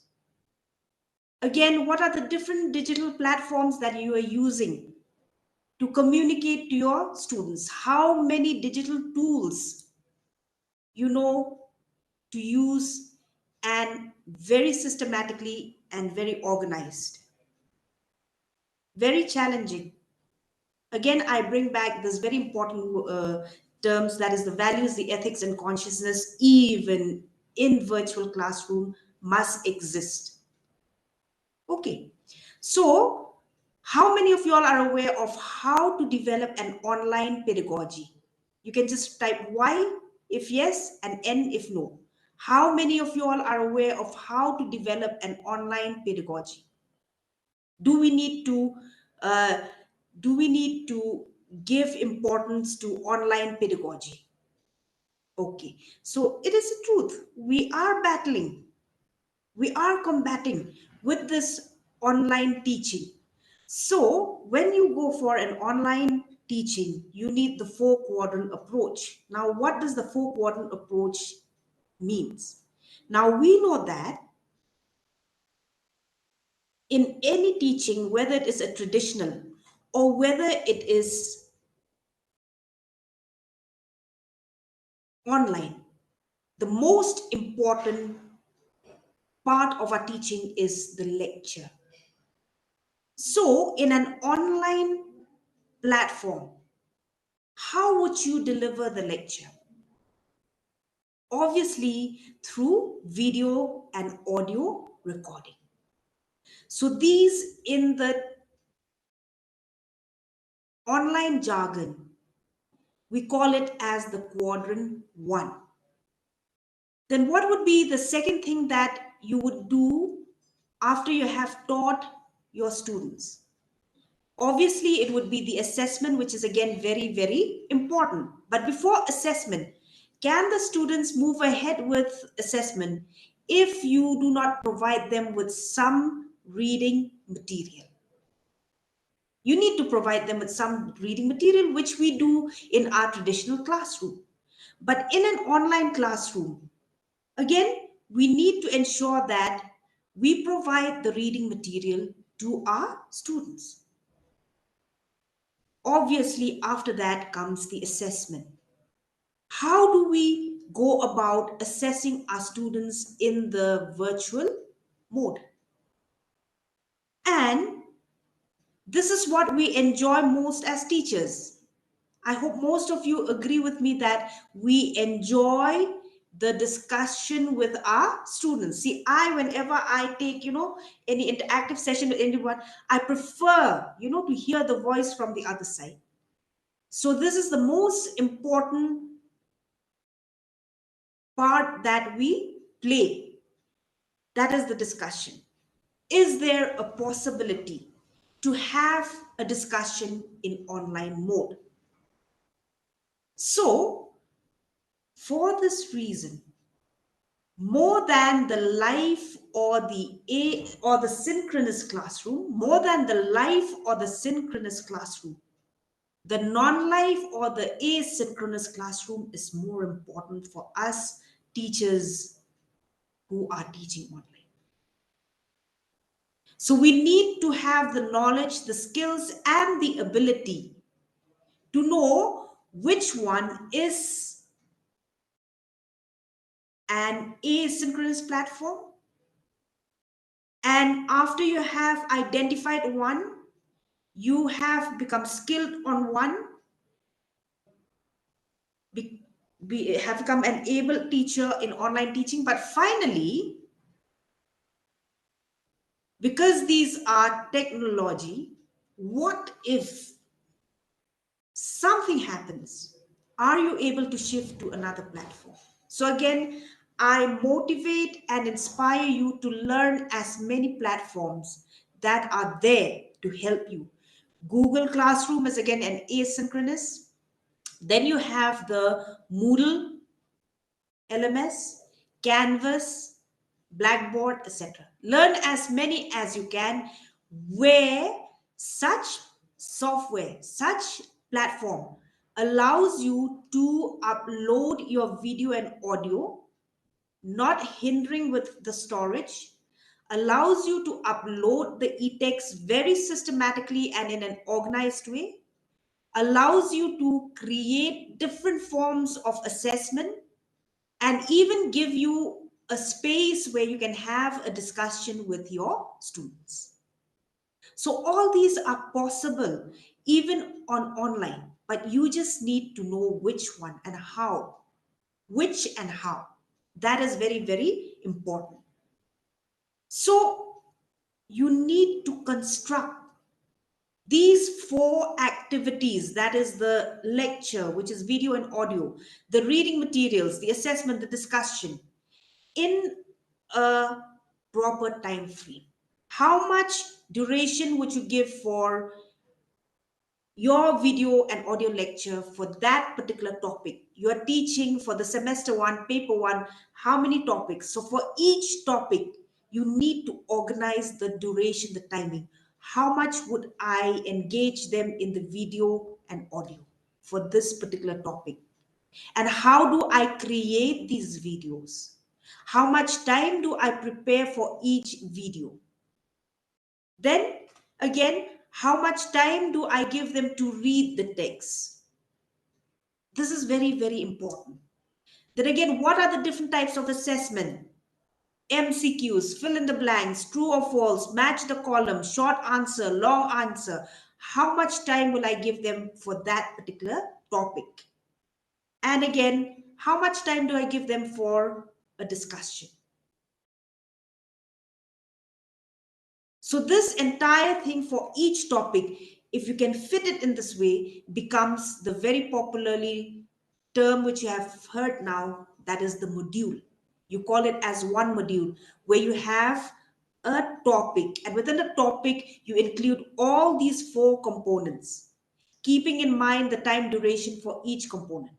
Again, what are the different digital platforms that you are using to communicate to your students? How many digital tools you know to use, and very systematically and very organized? Very challenging. Again, I bring back this very important terms, that is the values, the ethics, and consciousness, even in virtual classroom, must exist. Okay, so how many of you all are aware of how to develop an online pedagogy? You can just type Y if yes and N if no. How many of you all are aware of how to develop an online pedagogy? Do we need to uh, give importance to online pedagogy? Okay, so it is the truth. We are battling, we are combating with this online teaching. So when you go for an online teaching, you need the 4-quadrant approach. Now, what does the 4-quadrant approach means? Now, we know that in any teaching, whether it is a traditional or whether it is online, the most important part of our teaching is the lecture. So in an online platform, how would you deliver the lecture? Obviously through video and audio recording. So these, in the online jargon, We call it as the quadrant 1. Then what would be the second thing that you would do after you have taught your students? Obviously, it would be the assessment, which is again very, very important. But before assessment, can the students move ahead with assessment if you do not provide them with some reading material? You need to provide them with some reading material, which we do in our traditional classroom. But in an online classroom, again, we need to ensure that we provide the reading material to our students. Obviously, after that comes the assessment. How do we go about assessing our students in the virtual mode? And this is what we enjoy most as teachers. I hope most of you agree with me that we enjoy the discussion with our students. See, whenever I take, any interactive session with anyone, I prefer, to hear the voice from the other side. So this is the most important part that we play. That is the discussion. Is there a possibility to have a discussion in online mode? So, for this reason, more than the live or the synchronous classroom, the non-live or the asynchronous classroom is more important for us teachers who are teaching online. So we need to have the knowledge, the skills, and the ability to know which one is an asynchronous platform. And after you have identified one, you have become skilled on one, have become an able teacher in online teaching. But finally, because these are technology, what if something happens? Are you able to shift to another platform? So again, I motivate and inspire you to learn as many platforms that are there to help you. Google Classroom is again an asynchronous. Then you have the Moodle, LMS, Canvas, Blackboard, etc. Learn as many as you can where such software, such platform allows you to upload your video and audio, not hindering with the storage, allows you to upload the e-text very systematically and in an organized way, allows you to create different forms of assessment, and even give you a space where you can have a discussion with your students. So all these are possible even on online, but you just need to know which one and how. Which and how. That is very, very important. So you need to construct these 4 activities, that is the lecture, which is video and audio, the reading materials, the assessment, the discussion, in a proper time frame. How much duration would you give for your video and audio lecture for that particular topic? You are teaching for the semester 1, paper 1, how many topics? So for each topic, you need to organize the duration, the timing. How much would I engage them in the video and audio for this particular topic? And how do I create these videos? How much time do I prepare for each video? Then again, how much time do I give them to read the text? This is very, very important. Then again, what are the different types of assessment? MCQs, fill in the blanks, true or false, match the column, short answer, long answer. How much time will I give them for that particular topic? And again, how much time do I give them for a discussion? So this entire thing for each topic if you can fit it in this way, becomes the very popularly term which you have heard now, that is the module. You call it as one module, where you have a topic, and within the topic, you include all these 4 components, keeping in mind the time duration for each component.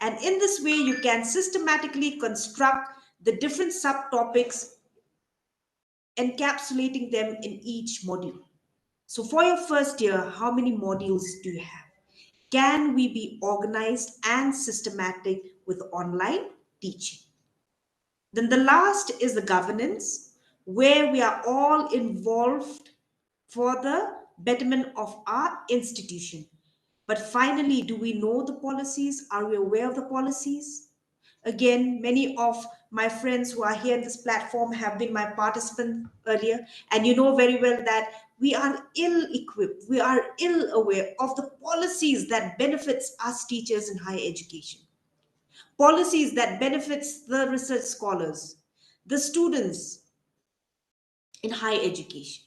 And in this way, you can systematically construct the different subtopics, encapsulating them in each module. So for your first year, how many modules do you have? Can we be organized and systematic with online teaching? Then the last is the governance, where we are all involved for the betterment of our institution. But finally, do we know the policies? Are we aware of the policies? Again, many of my friends who are here in this platform have been my participants earlier, and you know very well that we are ill-equipped, we are ill-aware of the policies that benefits us teachers in higher education, policies that benefits the research scholars, the students in higher education.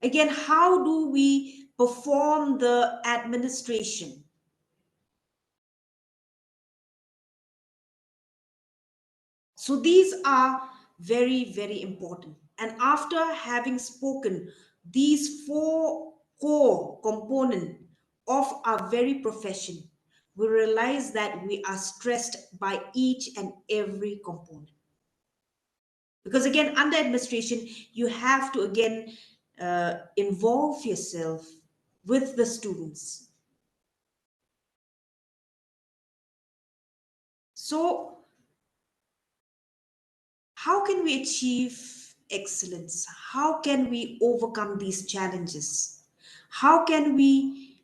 Again, how do we perform the administration? So these are very, very important. And after having spoken these 4 core components of our very profession, we realize that we are stressed by each and every component. Because again, under administration, you have to again involve yourself with the students. So how can we achieve excellence? How can we overcome these challenges? How can we,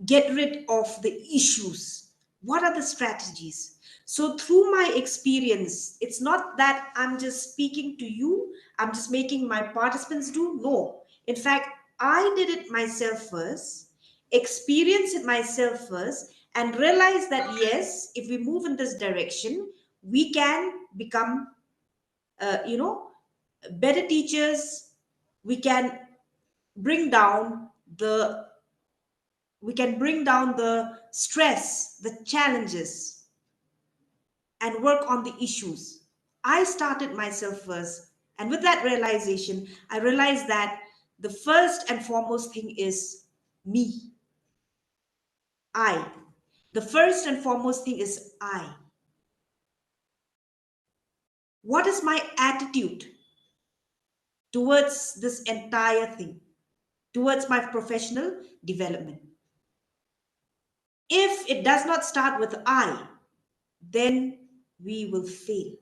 get rid of the issues? What are the strategies? So through my experience, it's not that I'm just speaking to you, I'm just making my participants do. No. In fact, I did it myself first, experience it myself first, and realize that yes, if we move in this direction, we can become, better teachers. We can bring down the stress, the challenges, and work on the issues. I started myself first. And with that realization, I realized that the first and foremost thing is me. I. The first and foremost thing is I. What is my attitude towards this entire thing, towards my professional development? If it does not start with I, then we will fail.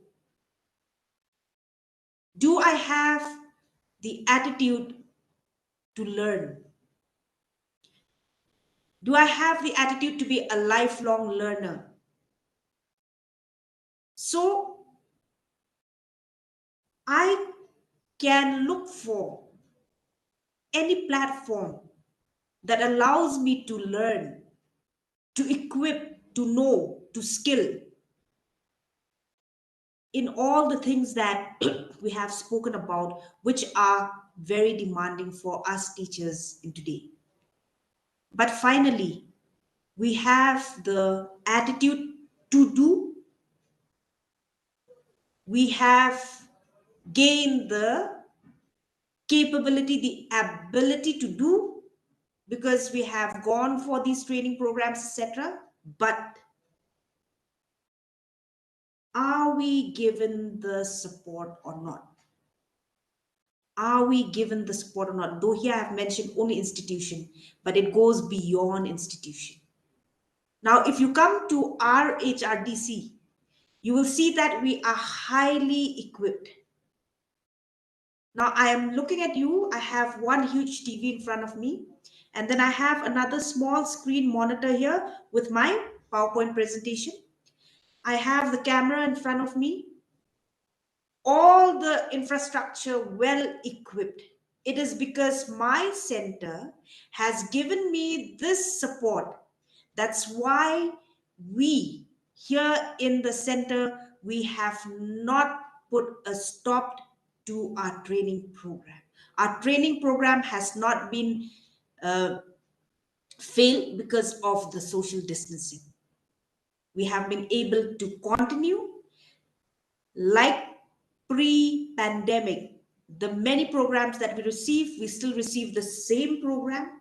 Do I have the attitude to learn? Do I have the attitude to be a lifelong learner? So I can look for any platform that allows me to learn, to equip, to know, to skill in all the things that we have spoken about, which are very demanding for us teachers in today. But finally, we have the attitude to do. We have gained the capability, the ability to do, because we have gone for these training programs, etc. But are we given the support or not? Are we given the support or not? Though here I have mentioned only institution, but it goes beyond institution. Now, if you come to our HRDC, you will see that we are highly equipped. Now I am looking at you. I have one huge TV in front of me, and then I have another small screen monitor here with my PowerPoint presentation. I have the camera in front of me. All the infrastructure well equipped. It is because my center has given me this support. That's why we here in the center, we have not put a stop to our training program. Our training program has not been failed because of the social distancing. We have been able to continue like pre-pandemic. The many programs that we still receive the same program.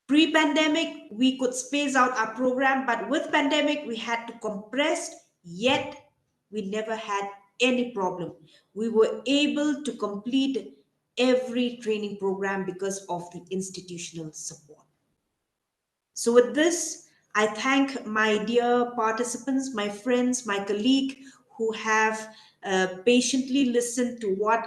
Pre-pandemic, we could space out our program, but with pandemic, we had to compress, yet we never had any problem. We were able to complete every training program because of the institutional support. So with this, I thank my dear participants, my friends, my colleague who have patiently listened to what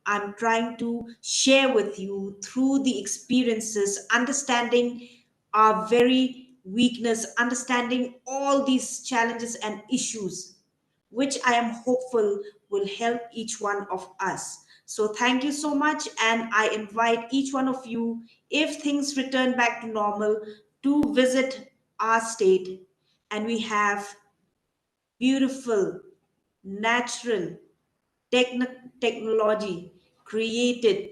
I'm trying to share with you through the experiences, understanding our very weakness, understanding all these challenges and issues, which I am hopeful will help each one of us. So thank you so much. And I invite each one of you, if things return back to normal, to visit our state. And we have beautiful, natural technology created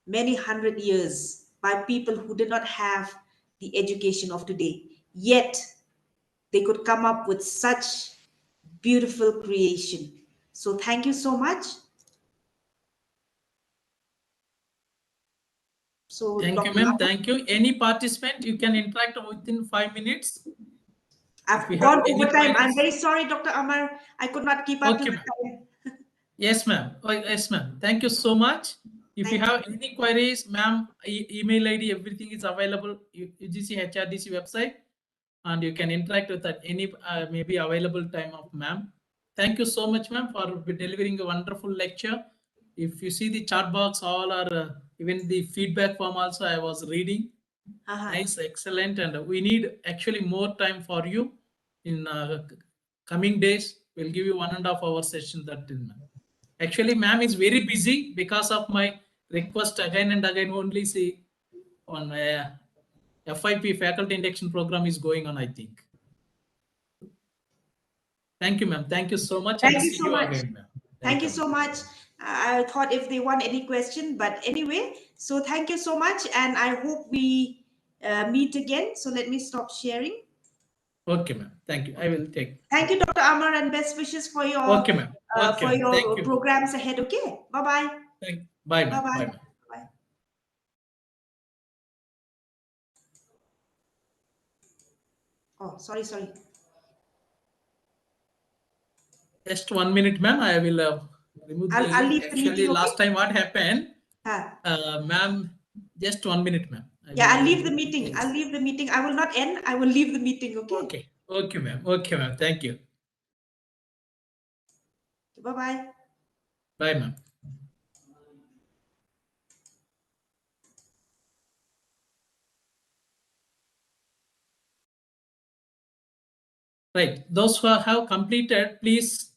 many hundred years by people who did not have the education of today. Yet they could come up with such beautiful creation. So thank you so much. So Thank you, Dr. ma'am. Amar, Thank you. Any participant, you can interact within 5 minutes. I've If you gone have any over time. I'm queries. very sorry, Dr. Amar. I could not keep up to Okay, the ma'am. time. Yes, ma'am. Oh, yes, ma'am. Thank you so much. If you Thank have any queries, ma'am, email ID, everything is available. UGC HRDC website, and you can interact with at any maybe available time of ma'am. Thank you so much, ma'am, for delivering a wonderful lecture. If you see the chat box, all are even the feedback form also I was reading. Nice, excellent, and we need actually more time for you in coming days. We'll give you 1.5 hour session that is, ma'am. Actually, ma'am is very busy because of my request again and again. Only see on FIP faculty induction program is going on, I think. Thank you, ma'am. Thank you so much. Thank And you see so you much. again, ma'am. Thank you Welcome. so much. I thought if they want any question, but anyway, so thank you so much. And I hope we meet again. So let me stop sharing. Okay, ma'am. Thank you. I will take. Thank you, Dr. Amar, and best wishes for your Okay, ma'am. Okay, ma'am. Thank you. programs ahead. Okay. Bye-bye. Bye, ma'am. Bye-bye. Bye, ma'am. Bye. Oh, sorry. Just 1 minute, ma'am. I will remove I'll leave the actually meeting, okay? last time what happened, Ah. ma'am, just 1 minute, ma'am. Yeah, I'll leave the meeting. I'll leave the meeting. I will not end. I will leave the meeting, okay? Okay. Okay, ma'am. Okay, ma'am. Thank you. Bye-bye. Bye, ma'am. Right. Those who have completed, please,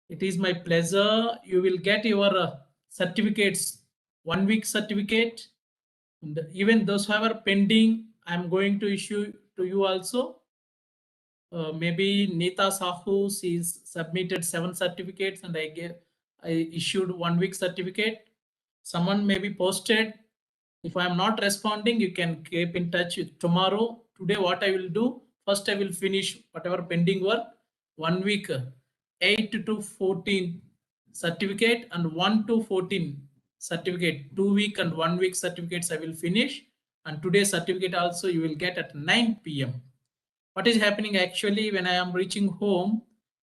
it is my pleasure. You will get your certificates, 1 week certificate. And even those who are pending, I'm going to issue to you also. Maybe Neeta Sahu, she's submitted 7 certificates and I issued 1 week certificate. Someone may be posted. If I'm not responding, you can keep in touch with tomorrow. Today, what I will do, first I will finish whatever pending work, 1 week, 8 to 14 certificate and 1 to 14 certificate, 2 week and 1 week certificates I will finish. And today's certificate also you will get at 9 p.m. What is happening actually when I am reaching home,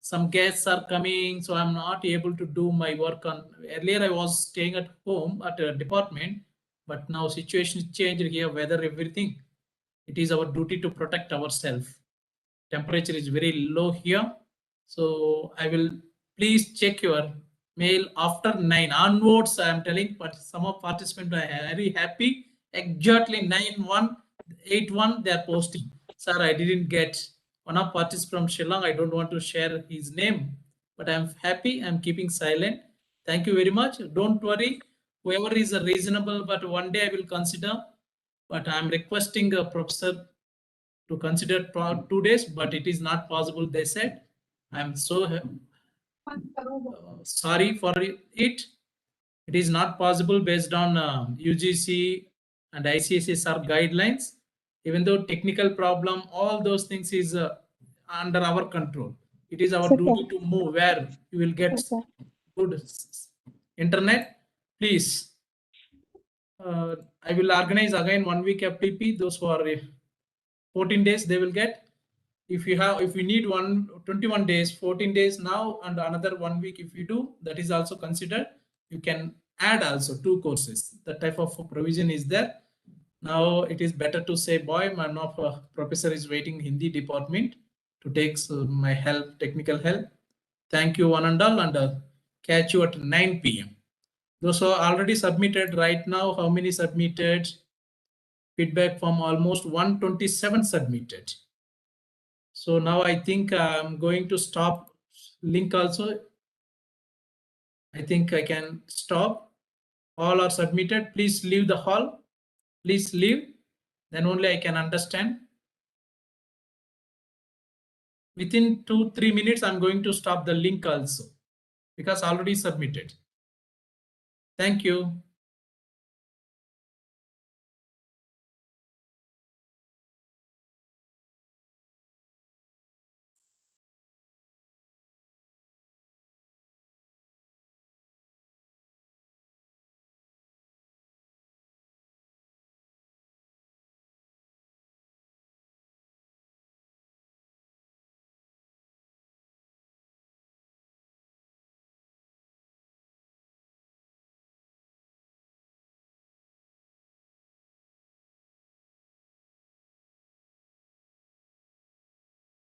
some guests are coming, so I'm not able to do my work on. Earlier I was staying at home at a department, but now situation is changed here, weather, everything. It is our duty to protect ourselves. Temperature is very low here. So I will please check your mail after 9 onwards. I am telling, but some of participants are very happy. Exactly 9181 they are posting. Sir, I didn't get one of participants from Shillong. I don't want to share his name, but I'm happy. I'm keeping silent. Thank you very much. Don't worry. Whoever is reasonable, but one day I will consider. But I'm requesting a professor to consider 2 days, but it is not possible, they said. I'm so sorry for it. It is not possible based on UGC and ICSSR guidelines. Even though technical problem, all those things is under our control. It is our duty to move where you will get good internet. Please, I will organize again 1 week FTP. Those who are 14 days, they will get. If you need 21 days, 14 days now, and another 1 week if you do, that is also considered. You can add also 2 courses. That type of provision is there. Now it is better to say, boy, my professor is waiting Hindi department to take my help, technical help. Thank you one and all, and catch you at 9 p.m. Those who are already submitted right now, how many submitted? Feedback from almost 127 submitted. So now I think I'm going to stop link also. I think I can stop. All are submitted. Please leave the hall. Please leave. Then only I can understand. Within 2-3 minutes, I'm going to stop the link also because already submitted. Thank you.